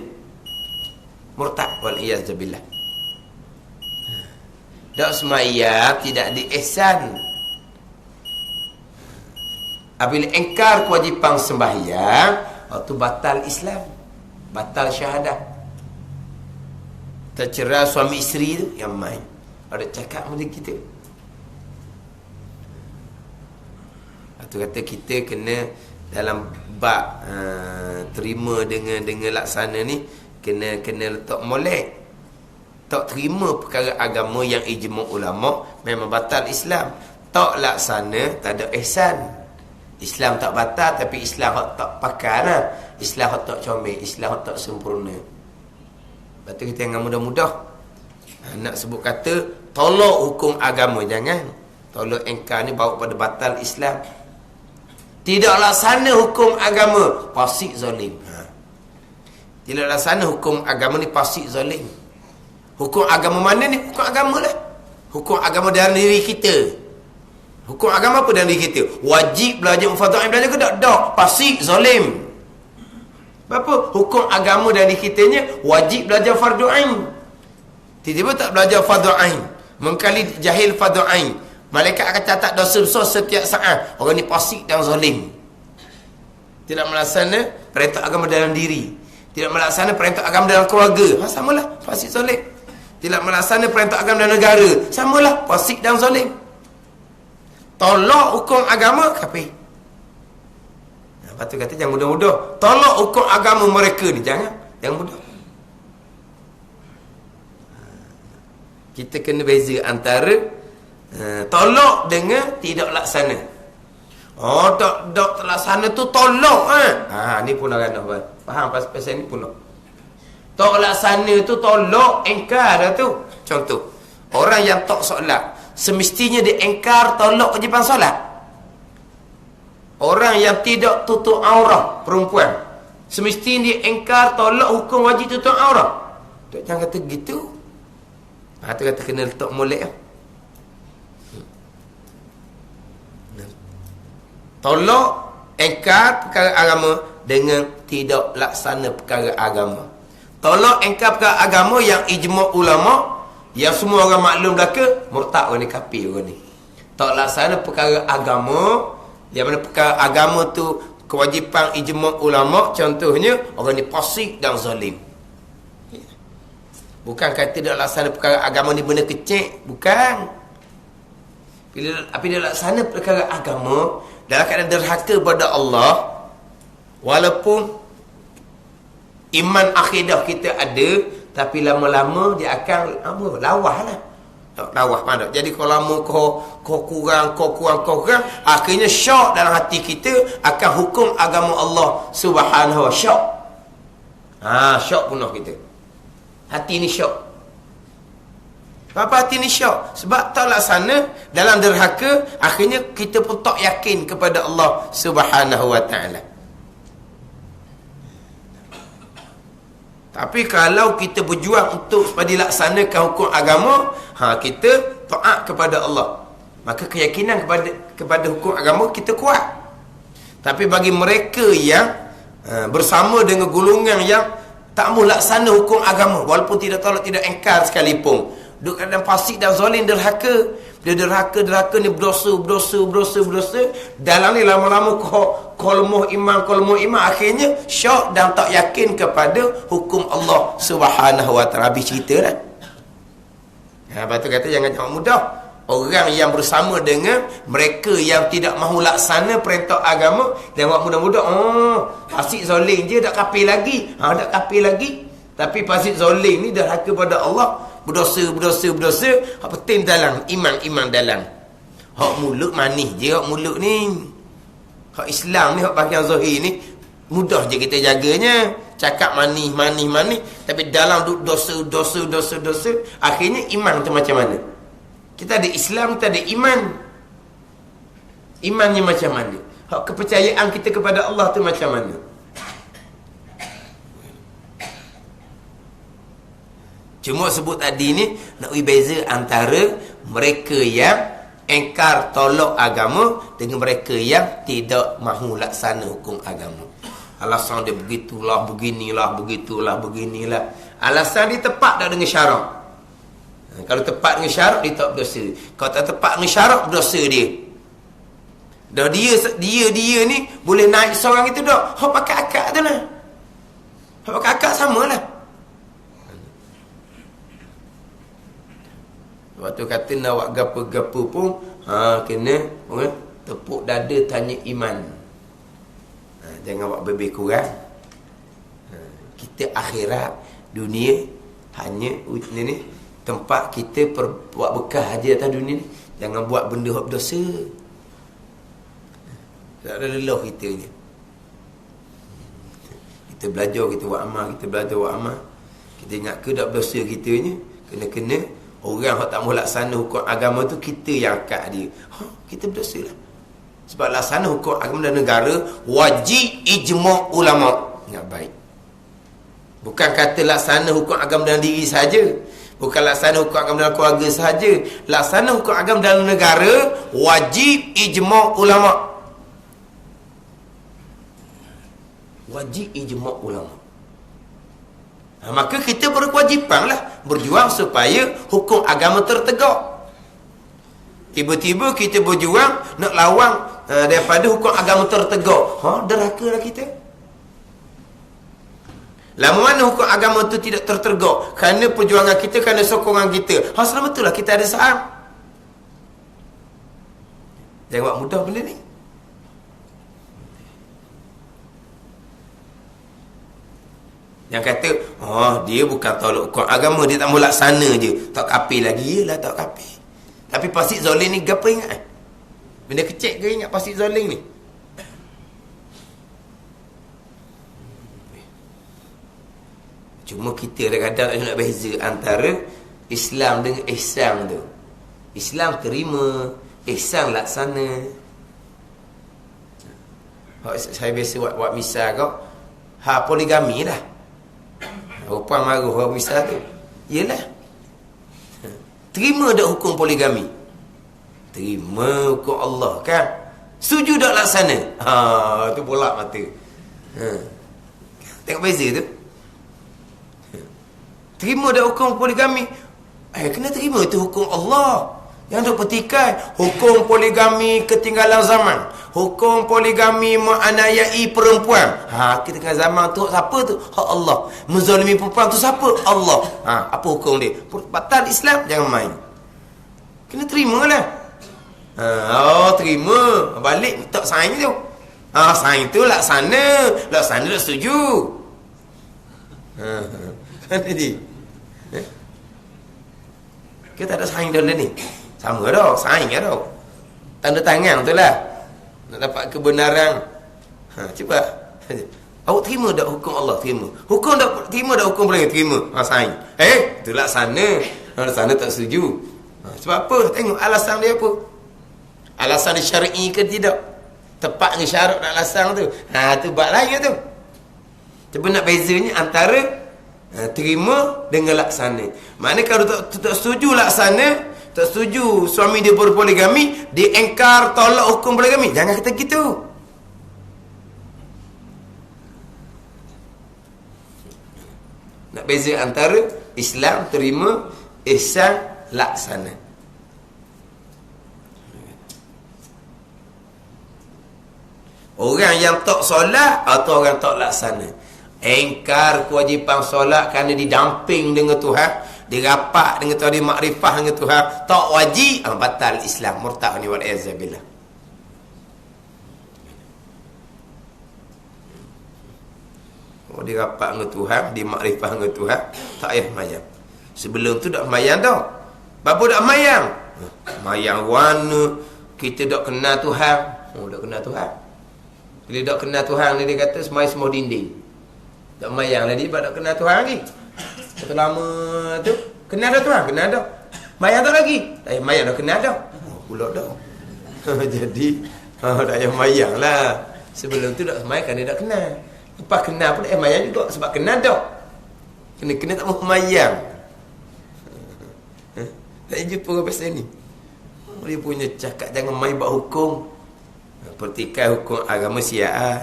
S1: murtad wal iyaz billah. Tak semayang tidak diihsan. Apabila ingkar kewajipan sembahyang, itu batal Islam, batal syahadah. Tercerai suami isteri tu yang main. Ada cakap macam kita. Itu kata kita kena dalam bab terima dengan laksana ni kena letak molek. Tak terima perkara agama yang ijma' ulama memang batal Islam. Tak laksana tak ada ihsan. Islam tak batal, tapi Islam tak pakai lah. Islam tak comel, Islam tak sempurna. Lepas tu kita jangan mudah-mudah nak sebut kata tolak hukum agama. Jangan. Tolak engkar ni bawa pada batal Islam. Tidak laksana hukum agama, fasik zalim. Tidak laksana hukum agama ni fasik zalim. Hukum agama mana ni? Hukum agama lah. Hukum agama dalam diri kita. Hukum agama apa dalam diri kita? Wajib belajar mufadah belajar ke tak? Tak. Fasik, zalim. Apa? Hukum agama dalam diri kitanya wajib belajar fardu ain. Tiba-tiba tak belajar fardu ain. Mengkali jahil fardu ain. Malaikat akan catat dosa besar setiap saat. Orang ni fasik dan zalim. Tidak melaksana perintah agama dalam diri. Tidak melaksana perintah agama dalam keluarga. Samalah. Fasik, zalim. Tidak melaksana perintah agama dalam negara. Samalah. Fasik dan zalim. Tolak hukum agama kafir. Lepas tu kata jangan mudah-mudah tolak hukum agama mereka ni. Jangan mudah. Kita kena beza antara tolak dengan tidak laksana. Tak laksana tu tolak. Ni pun orang nak faham pasal ni pun. Tak laksana tu tolak, engkar dah tu. Contoh, orang yang tak solat semestinya diengkar tolak kewajipan solat. Orang yang tidak tutup aurat perempuan semestinya diengkar tolak hukum wajib tutup aurat. Tak jangan kata gitu. Tu kata kena letak molek. Tolak engkar perkara agama dengan tidak laksana perkara agama. Tolak engkar perkara agama yang ijma' ulama, yang semua orang maklum belaka, murtad orang ni, kafir orang ni. Tak laksana perkara agama, yang mana perkara agama tu kewajipan ijma' ulama, contohnya orang ni fasik dan zalim. Bukan kata tidak laksana perkara agama ni benda kecil, bukan. Bila laksana perkara agama dalam keadaan derhaka pada Allah, walaupun iman akidah kita ada, tapi lama-lama dia akan lawah lah. Lawah mana? Jadi kalau lama kau kurang, akhirnya syak dalam hati kita akan hukum agama Allah Subhanahu wa syak. Syak punah kita. Hati ni syak. Apa hati ni syok? Sebab tak laksana dalam derhaka, akhirnya kita pun tak yakin kepada Allah Subhanahu wa ta'ala. Tapi kalau kita berjuang untuk supaya dilaksanakan hukum agama, kita taat kepada Allah, maka keyakinan kepada hukum agama kita kuat. Tapi bagi mereka yang bersama dengan golongan yang tak mahu laksana hukum agama, walaupun tidak tolak, tidak engkar sekalipun, duduk dalam fasik dan zalim, derhaka. Dia derhaka ni berdosa. Dalam ni lama-lama kolmoh iman, akhirnya syok dan tak yakin kepada hukum Allah Subhanahu wa ta'ala. Habis cerita lah. Lepas tu kata jangan mudah. Orang yang bersama dengan mereka yang tidak mahu laksana perintah agama, jangan mudah-mudah. Fasik zalim je, dak kafir lagi. Dak kafir lagi. Tapi fasik zalim ni derhaka pada Allah, berdosa. Hak penting dalam iman dalam. Hak mulut manis je, hak mulut ni. Hak Islam ni, hak pakaian zahir ni mudah je kita jaganya. Cakap manis. Tapi dalam dosa. Akhirnya iman tu macam mana? Kita ada Islam, kita ada iman. Imannya macam mana? Hak kepercayaan kita kepada Allah tu macam mana? Cuma sebut tadi ni nak beza antara mereka yang engkar tolak agama dengan mereka yang tidak mahu laksana hukum agama. Alasan dia begitulah, beginilah. Alasan dia tepat tak dengan syarak? Kalau tepat dengan syarak, dia tak berdosa. Kalau tak tepat dengan syarak, berdosa dia. Dah dia ni boleh naik seorang itu dah. Hak pakai akak tu lah. Hak pakai akak samalah. Waktu kata nak buat gapo-gapo pun kena tepuk dada tanya iman. Jangan buat lebih kurang. Kita akhirat, dunia hanya ni tempat kita buat bekah aja atas dunia ni. Jangan buat benda hak berdosa. Tak ada lelah kita ni. Kita belajar, kita buat amal, kita ingat ke tak berdosa kita ni. Kena orang yang tak mahu laksana hukum agama tu, kita yang akad dia. Kita berdosa lah. Sebab laksana hukum agama dalam negara wajib ijma' ulama'. Ingat baik. Bukan kata laksana hukum agama dalam diri saja. Bukan laksana hukum agama dalam keluarga sahaja. Laksana hukum agama dalam negara wajib ijma' ulama'. Wajib ijma' ulama'. Maka kita berkewajipanlah berjuang supaya hukum agama tertegak. Tiba-tiba kita berjuang nak lawan daripada hukum agama tertegak. Derhakalah kita. Lama mana hukum agama tu tidak tertegak kerana perjuangan kita, kerana sokongan kita. Selama itulah kita ada saham. Jangan buat mudah benda ni. Yang kata, dia bukan tolak hukum agama, dia tak mahu laksana je. Tak kafir lagi. Yelah, tak kafir. Tapi fasik zalim ni, apa ingat? Benda kecil ke ingat fasik zalim ni? Cuma kita kadang-kadang nak beza antara Islam dengan ihsan tu. Islam terima, ihsan laksana. Saya biasa buat misal kau, poligami lah. Perempuan marah misal tu. Yelah. Terima tak hukum poligami? Terima hukum Allah kan? Setuju tak laksana? Tu bolak mata. Tengok beza tu. Terima tak hukum poligami? Kena terima tu hukum Allah. Yang tu petikai hukum poligami ketinggalan zaman. Hukum poligami menganiayai perempuan. Kita tengah zaman tu siapa tu? Hak Allah. Menzalimi perempuan tu siapa? Allah. Apa hukum dia? Batal Islam, jangan main. Kena terimalah. Terima. Balik tak sign tu. Sign tu laksana. Laksana tak setuju. Kan tadi? Kita tak ada sign dalam ni. Sama dah, sign dah. Tanda tangan tu lah. Nak dapat kebenaran. Cuba. Awak terima tak hukum Allah? Terima. Terima tak hukum boleh? Terima. Sign. Itu laksana. Orang sana tak setuju. Sebab apa? Tengok alasan dia apa. Alasan dia syar'i ke tidak. Tepat dengan syarat dan alasan tu. Tu bab lain tu. Cuba nak bezanya antara terima dengan laksana. Maknanya kalau tak setuju laksana, tak setuju suami dia berpoligami, dia engkar tolak hukum poligami, jangan kata gitu. Nak beza antara Islam terima, ihsan laksana. Orang yang tak solat atau orang tak laksana, engkar kewajipan solat kerana didamping dengan Tuhan, dirapat dengan Tuhan, dimakrifah dengan Tuhan, tak wajib, batal Islam, murtad ni wal iyazabillah. Dirapat dengan Tuhan, dimakrifah dengan Tuhan, tak payah mayang. Sebelum tu dak mayang dah. Bapa dak mayang? Mayang warna, kita dak kenal Tuhan. Dak kenal Tuhan. Bila dak kenal Tuhan ni, dia kata semua dinding. Tak mayang lagi sebab tak kenal Tuhan lagi. Kata lama tu kenal dah Tuhan, kenal dah. Mayang tak lagi. Tak payah mayang dah, kenal dah. Pula dah. Jadi tak payah mayang lah. Sebelum tu dak mayang kan dia dak kenal. Lepas kenal pun mayang juga sebab kenal dah. Kena tak mahu mayang. Tak jumpa orang pasal ni. Dia punya cakap jangan main buat hukum. Pertikai hukum agama Syiah.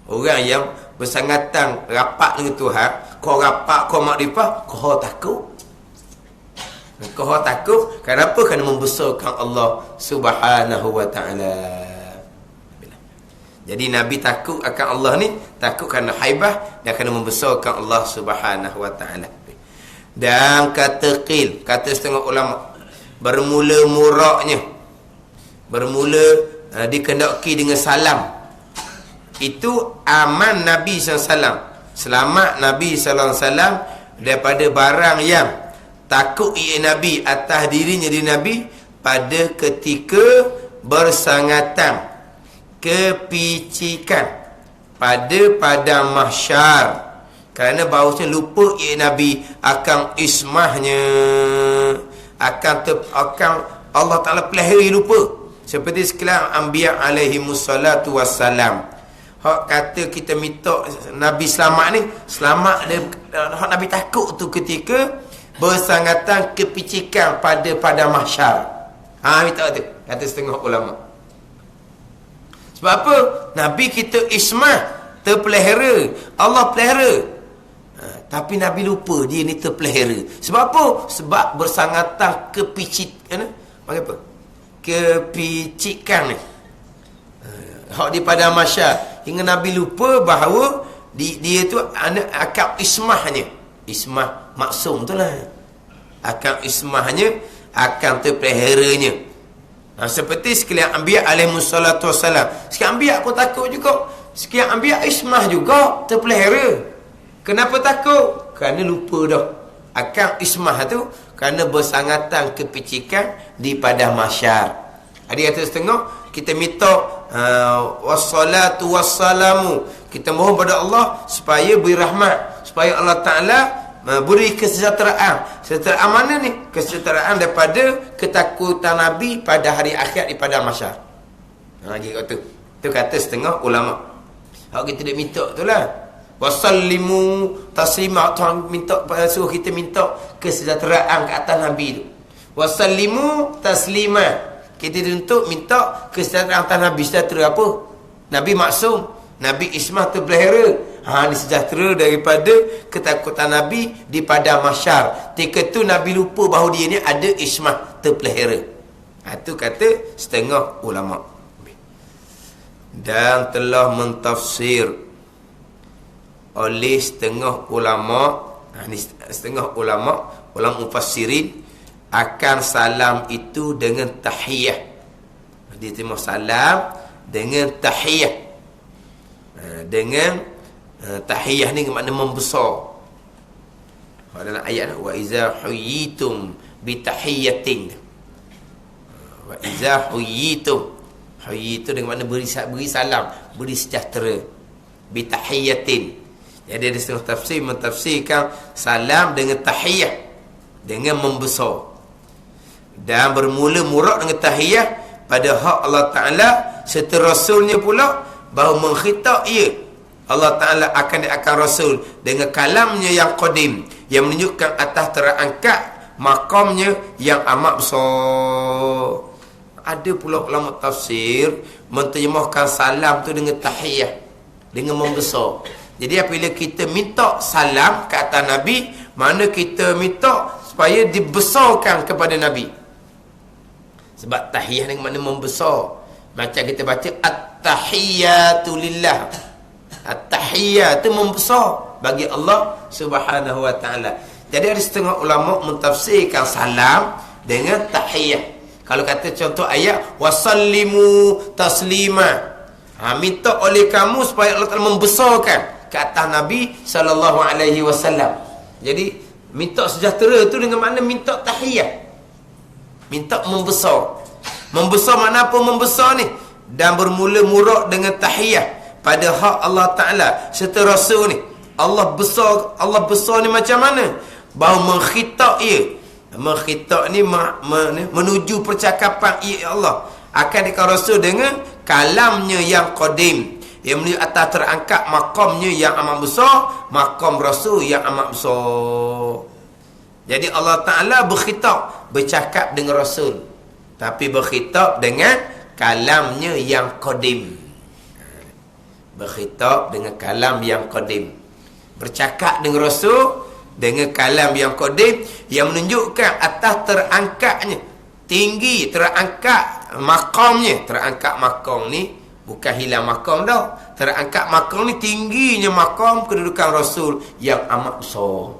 S1: Orang yang bersangatan rapat dengan Tuhan, kau rapat, kau makrifah, kau takut. Kau takut, kenapa? Kerana membesarkan Allah Subhanahu wa ta'ala. Jadi Nabi takut akan Allah ni, takut kerana haibah dan kerana membesarkan Allah Subhanahu wa ta'ala. Dan kata qil, kata setengah ulama, bermula muraknya, bermula dikendaki dengan salam. Itu aman Nabi SAW, selamat Nabi SAW daripada barang yang takut ia Nabi atas dirinya di Nabi pada ketika bersangatan kepicikan pada padang mahsyar, kerana bahawasanya lupa ia Nabi akan ismahnya, akan Allah Ta'ala pelihara lupa, seperti sekalian Anbiya alaihimussalatu wassalam. Hak kata kita minta Nabi selamat ni, selamat dia, hak Nabi takut tu ketika bersangatan kepicikan pada padang mahsyar. Minta tu, kata setengah ulama. Sebab apa? Nabi kita ismah, terpelihara, Allah pelihara. Tapi Nabi lupa dia ni terpelihara. Sebab apa? Sebab bersangatan kepicikan, apa? Kepicikan ni. Hak di padang mahsyar, hingga Nabi lupa bahawa dia tu akal ismahnya, ismah maksum tu lah, akal ismahnya akan terpeliharanya. Seperti sekalian Anbiya alaihissalatu wassalam, sekian Anbiya pun takut juga, sekian Anbiya ismah juga terpelihara. Kenapa takut? Kerana lupa dah akal ismah tu, kerana bersangatan kepicikan di padang mahsyar. Ada kata setengah, kita minta wassalatu wassalamu, kita mohon pada Allah supaya beri rahmat, supaya Allah Ta'ala beri kesejahteraan. Kesejahteraan mana ni? Kesejahteraan daripada ketakutan Nabi pada hari akhir di padang mahsyar. Gitu. Itu kata setengah ulama. Hak kita nak minta tu lah, wasallimu taslima. Tuhan minta, suruh kita minta kesejahteraan ke atas Nabi tu. Wasallimu taslima, kita untuk minta kesejahteraan atas Nabi. Sejahtera apa? Nabi maksum, Nabi ismah terpelihara. Ni sejahtera daripada ketakutan Nabi di padang mahsyar. Ketika tu Nabi lupa bahawa dia ni ada ismah terpelihara. Itu kata setengah ulama. Dan telah mentafsir oleh setengah ulama, setengah ulama mufassirin, akan salam itu dengan tahiyah. Dia terima salam dengan tahiyah. Dengan tahiyah ni makna membesar. Dalam ayat wa iza huyitum bi tahiyatin. Wa iza huyitum, huyitu dengan makna beri salam, beri sejahtera. Bi tahiyatin. Jadi ada setengah tafsir mentafsirkan salam dengan tahiyah, dengan membesar. Dan bermula murak dengan tahiyah pada hak Allah Ta'ala serta Rasulnya pula bahawa mengkhitab ia. Allah Ta'ala akan Rasul dengan kalamnya yang qadim, yang menunjukkan atas terangkat makamnya yang amat besar. Ada pula ulama tafsir menterjemahkan salam tu dengan tahiyah, dengan membesar. Jadi apabila kita minta salam ke atas Nabi, mana kita minta supaya dibesarkan kepada Nabi. Sebab tahiyah dengan mana membesar. Macam kita baca at-tahiyyatu lillah. At-tahiyyatu membesar bagi Allah Subhanahu wa taala. Jadi ada setengah ulama mentafsirkan salam dengan tahiyah. Kalau kata contoh ayat wasallimu taslima. Minta oleh kamu supaya Allah Taala membesarkan ke atas Nabi sallallahu alaihi wasallam. Jadi minta sejahtera tu dengan makna minta tahiyah. Minta membesar. Membesar mana apa membesar ni? Dan bermula murak dengan tahiyah pada hak Allah Taala serta Rasul ni. Allah besar ni macam mana? Bahawa mengkhitab ia. Mengkhitab ni menuju percakapan ia Allah akan dekat Rasul dengan kalamnya yang qadim, yang menuju atas terangkat makamnya yang amat besar, makam Rasul yang amat besar. Jadi Allah Ta'ala bercakap dengan Rasul, tapi berkhitab dengan kalamnya yang qadim. Berkhitab dengan kalam yang qadim, bercakap dengan Rasul dengan kalam yang qadim, yang menunjukkan atas terangkatnya, tinggi terangkat makamnya. Terangkat makam ni bukan hilang makam dah. Terangkat makam ni tingginya makam kedudukan Rasul yang amat besar.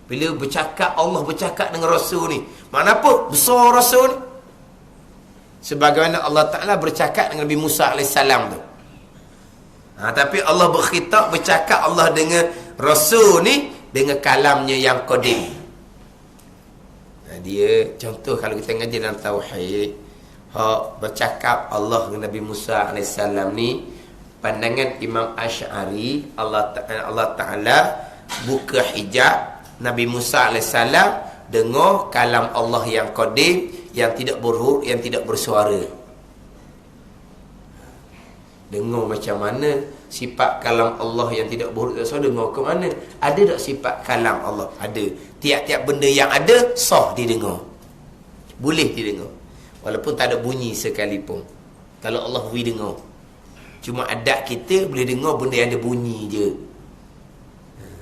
S1: Bila bercakap, Allah bercakap dengan Rasul ni, mana apa? Besar Rasul ni. Sebagaimana Allah Ta'ala bercakap dengan Nabi Musa AS tu. Tapi Allah bercakap Allah dengan Rasul ni dengan kalamnya yang qadim. Dia contoh kalau kita ngaji dalam tauhid, bercakap Allah dengan Nabi Musa AS ni, pandangan Imam Asy'ari, Allah Ta'ala buka hijab, Nabi Musa AS dengar kalam Allah yang qadim, yang tidak berhuruf, yang tidak bersuara. Dengar macam mana sifat kalam Allah yang tidak berhuruf dan suara, dengar ke mana? Ada tak sifat kalam Allah? Ada. Tiap-tiap benda yang ada sah didengar. Boleh didengar. Walaupun tak ada bunyi sekalipun. Kalau Allah boleh dengar. Cuma adat kita boleh dengar benda yang ada bunyi je.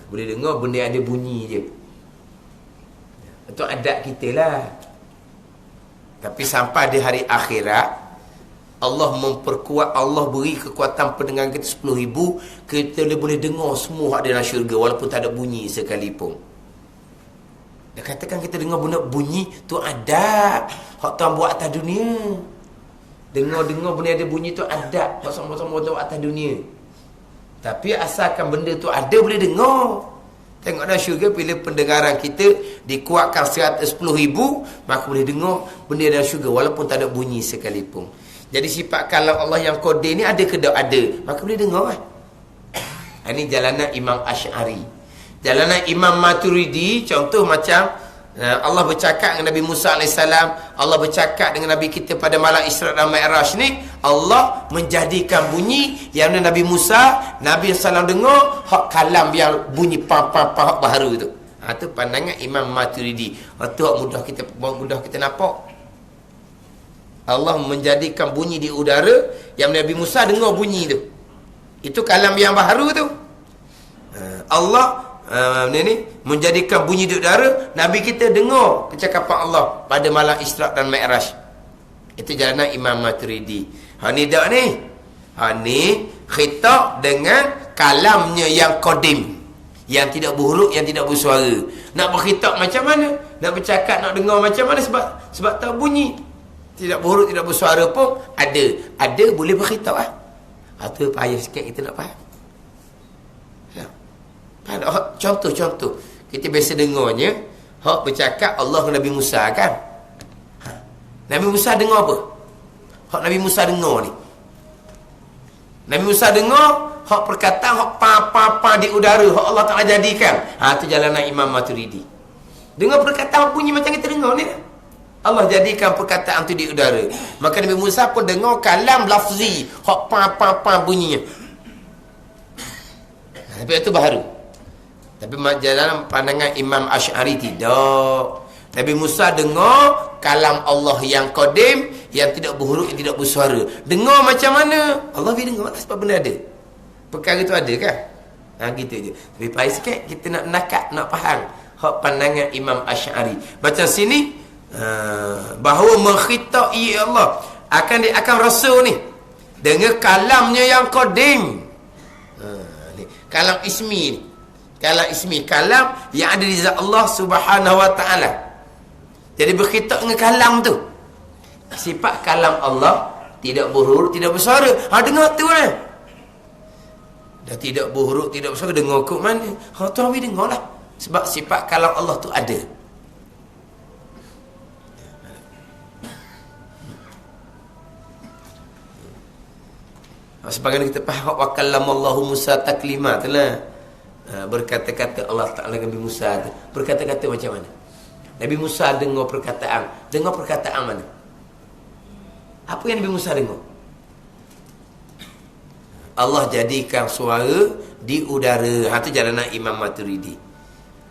S1: Boleh dengar benda yang ada bunyi je. Itu adat kita lah. Tapi sampai di hari akhirat, Allah memperkuat, Allah beri kekuatan pendengar kita 10,000, kita boleh dengar semua hak dalam syurga walaupun tak ada bunyi sekalipun. Dia katakan kita dengar benda bunyi tu adab hak Tuhan buat atas dunia. Dengar-dengar benda ada bunyi tu adab hak sama-sama buat atas dunia. Tapi asalkan benda tu ada, boleh dengar. Tengok dalam syurga, bila pendengaran kita dikuatkan 110,000, maka boleh dengar benda dalam syurga walaupun tak ada bunyi sekalipun. Jadi sifat kalam Allah yang qadim ni ada ke tak? Ada. Maka boleh dengar kan? Ini jalanan Imam Asy'ari. Jalanan Imam Maturidi, contoh macam Allah bercakap dengan Nabi Musa AS, Allah bercakap dengan Nabi kita pada malam Isra dan Mi'raj ni, Allah menjadikan bunyi yang Nabi Musa, Nabi SAW dengar, hak kalam yang bunyi hak baharu tu. Itu pandangan Imam Maturidi. Itu mudah kita nampak. Allah menjadikan bunyi di udara yang Nabi Musa dengar bunyi tu. Itu kalam yang baharu tu. Allah menjadikan bunyi di udara, Nabi kita dengar percakapan Allah pada malam Isra dan Mi'raj. Itu jalanan Imam Maturidi. Ni dak ni. Ni khitab dengan kalamnya yang qadim, yang tidak berhuruf, yang tidak bersuara. Nak berkhitab macam mana? Nak bercakap, nak dengar macam mana? Sebab tak bunyi. Tidak berhuruf, tidak bersuara pun ada boleh berkhitab lah. Itu payah sikit kita nak faham. Contoh kita biasa dengarnya, hak bercakap Allah dengan Nabi Musa kan. Nabi Musa dengar apa? Hak Nabi Musa dengar ni, Nabi Musa dengar hak perkataan hak pa di udara, hak Allah Taala jadikan. Tu jalanan Imam Maturidi. Dengar perkataan bunyi macam kita dengar ni. Allah jadikan perkataan tu di udara. Maka Nabi Musa pun dengar kalam lafzi, hak pa bunyinya. Tapi itu baru. Tapi dalam pandangan Imam Asy'ari tidak. Nabi Musa dengar kalam Allah yang qadim, yang tidak berhuruf, yang tidak bersuara. Dengar macam mana? Allah boleh dengar sebab benda ada. Perkara itu ada kan? Gitu je. Tapi payah sikit kita nak nakat, nak faham hak pandangan Imam Asy'ari. Macam sini bahawa mengkhitabi Allah akan rasul ni dengan kalamnya yang qadim. Kalam ismi ni. Kalam ismi, kalam yang ada di zat Allah Subhanahu wa taala. Jadi berkhitab dengan kalam tu. Sifat kalam Allah tidak berhuruf, tidak bersuara. Dengar tu lah. Dah tidak berhuruf, tidak bersuara, dengar kok mana? Tu habis dengar lah. Sebab sifat kalam Allah tu ada. Sebagaimana kita faham wa kallamallahu Musa taklima itulah. Berkata-kata Allah Taala dengan Nabi Musa. Berkata-kata macam mana? Nabi Musa dengar perkataan mana? Apa yang Nabi Musa dengar? Allah jadikan suara di udara. Itu jalanan Imam Maturidi.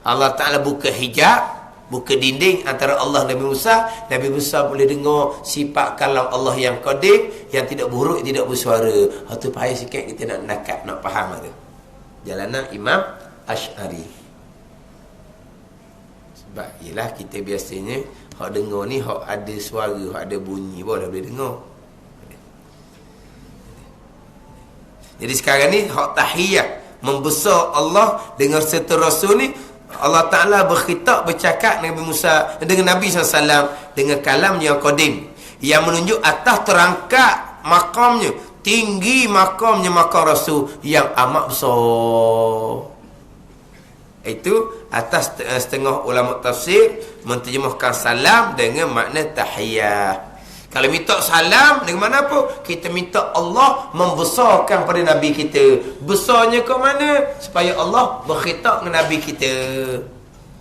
S1: Allah Taala buka hijab, buka dinding antara Allah dan Nabi Musa. Nabi Musa boleh dengar sifat kalam Allah yang qadim, yang tidak berhuruf, tidak bersuara. Itu payah sikit kita nak nakat, nak faham tu. Jalanan Imam Asy'ari. Sebab ialah kita biasanya hak dengar ni hak ada suara, hak ada bunyi baru boleh dengar. Jadi sekarang ni hak tahiyat membesar Allah dengan serta Rasul ni. Allah Ta'ala berkhitab, bercakap dengan Nabi Musa, dengan Nabi SAW, dengan kalam yang qadim, yang menunjuk atas terangkat makamnya, tinggi makamnya makam Rasul yang amat besar. Itu atas setengah ulama tafsir menterjemahkan salam dengan makna tahiyat. Kalau minta salam dengan mana apa? Kita minta Allah membesarkan pada Nabi kita. Besarnya ke mana? Supaya Allah berkhitab dengan Nabi kita.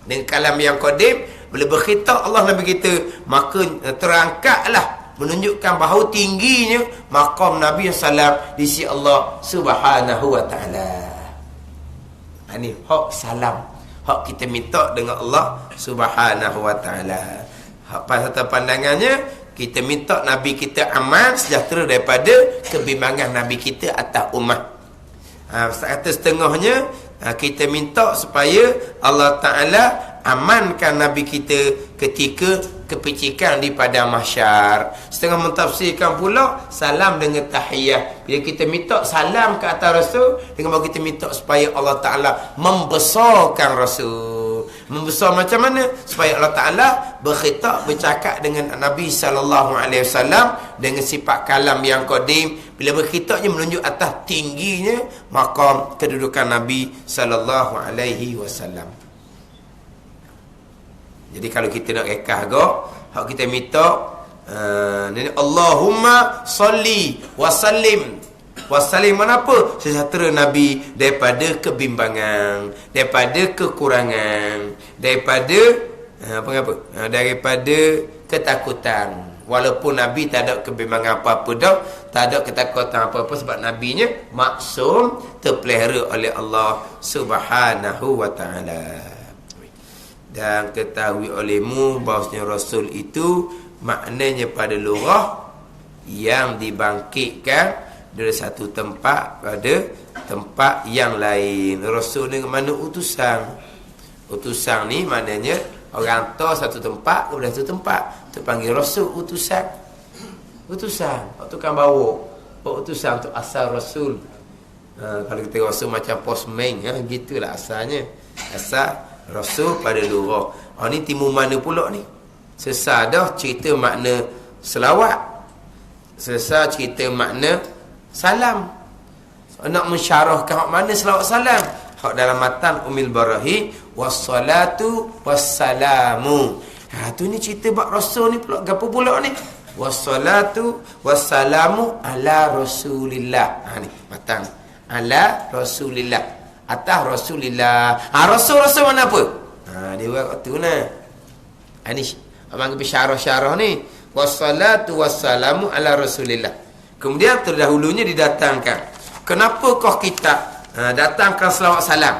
S1: Dengan kalam yang qadim, bila berkhitab Allah Nabi kita, maka terangkatlah, menunjukkan bahawa tingginya maqam Nabi SAW di sisi Allah Subhanahu wa ta'ala. Ini hak salam, hak kita minta dengan Allah Subhanahu wa ta'ala. Hak pasal pandangannya, kita minta Nabi kita aman, sejahtera daripada kebimbangan Nabi kita atas umat. Kata setengahnya, kita minta supaya Allah Ta'ala amankan Nabi kita ketika kepicikan di padang mahsyar. Setengah mentafsirkan pula salam dengan tahiyah. Bila kita minta salam ke atas Rasul, dengan bahawa kita minta supaya Allah Ta'ala membesarkan Rasul. Membesar macam mana? Supaya Allah Ta'ala berkhitab, bercakap dengan Nabi SAW dengan sifat kalam yang qadim. Bila berkhitabnya menunjuk atas tingginya maqam kedudukan Nabi SAW. Jadi kalau kita nak rekah gak, hak kita minta Allahumma salli wa sallim. Wasallim mana apa? Sejahtera Nabi daripada kebimbangan, daripada kekurangan, daripada daripada ketakutan. Walaupun Nabi tak ada kebimbangan apa-apa dah, tak ada ketakutan apa-apa, sebab nabinya maksum, terpelihara oleh Allah Subhanahu wa taala. Dan ketahui olehmu bahawasanya Rasul itu maknanya pada lughah yang dibangkitkan dari satu tempat pada tempat yang lain. Rasul ni mana utusan. Utusan ni maknanya orang hantar satu tempat kepada satu tempat. Tu panggil Rasul, utusan. Utusan, tukang bawa. Utusan tu asal Rasul. Kalau kita Rasul macam postman, gitulah asalnya. Asal Rasul pada lughah. Ni timbul mana pula ni? Sesar dah cerita makna selawat. Sesar cerita makna salam. Nak mensyarahkan hak mana selawat salam? Hak dalam matan Ummul Barahi, wassalatu wassalamu. Tu ni cerita bab Rasul ni pula. Gapo pula ni? Wassalatu wassalamu ala Rasulillah. Ni matan ala Rasulillah, atas Rasulillah. Rasul mana apa? Dia buat waktu nah. Ini abang ke syarah-syarah ni. Wassalatu wassalamu ala Rasulillah. Kemudian terdahulunya didatangkan. Kenapa kau kita datangkan selawat salam?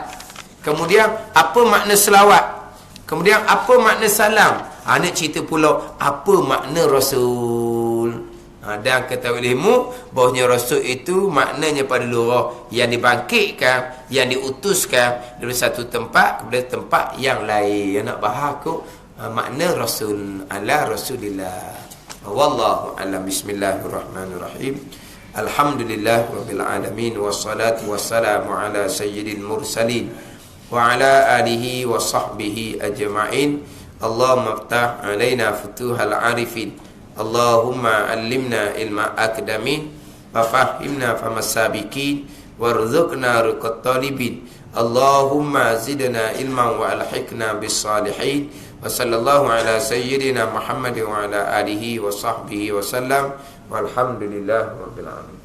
S1: Kemudian apa makna selawat? Kemudian apa makna salam? Nak cerita pula apa makna Rasul. Dan ketahui ilmu bahawanya Rasul itu maknanya pada lurah yang dibangkitkan, yang diutuskan dari satu tempat kepada tempat yang lain. Nak bahas aku makna Rasul ala Rasulillah. Wallahu a'lam. Bismillahirrahmanirrahim. Alhamdulillah rabbil alamin, wassalatu wassalamu ala sayyidil mursalin wa ala alihi wa sahbihi ajma'in. Allahumma iftah alaina futuhal arifin. Allahumma allimna ilma akdamin wa fahimna famas sabiqin warzuqna ruqat talibin. Allahumma zidna ilman wa alhiqna bis salihin. Wa sallallahu ala sayyidina Muhammad wa ala alihi wa sahbihi wa sallam. Walhamdulillah rabbil alamin.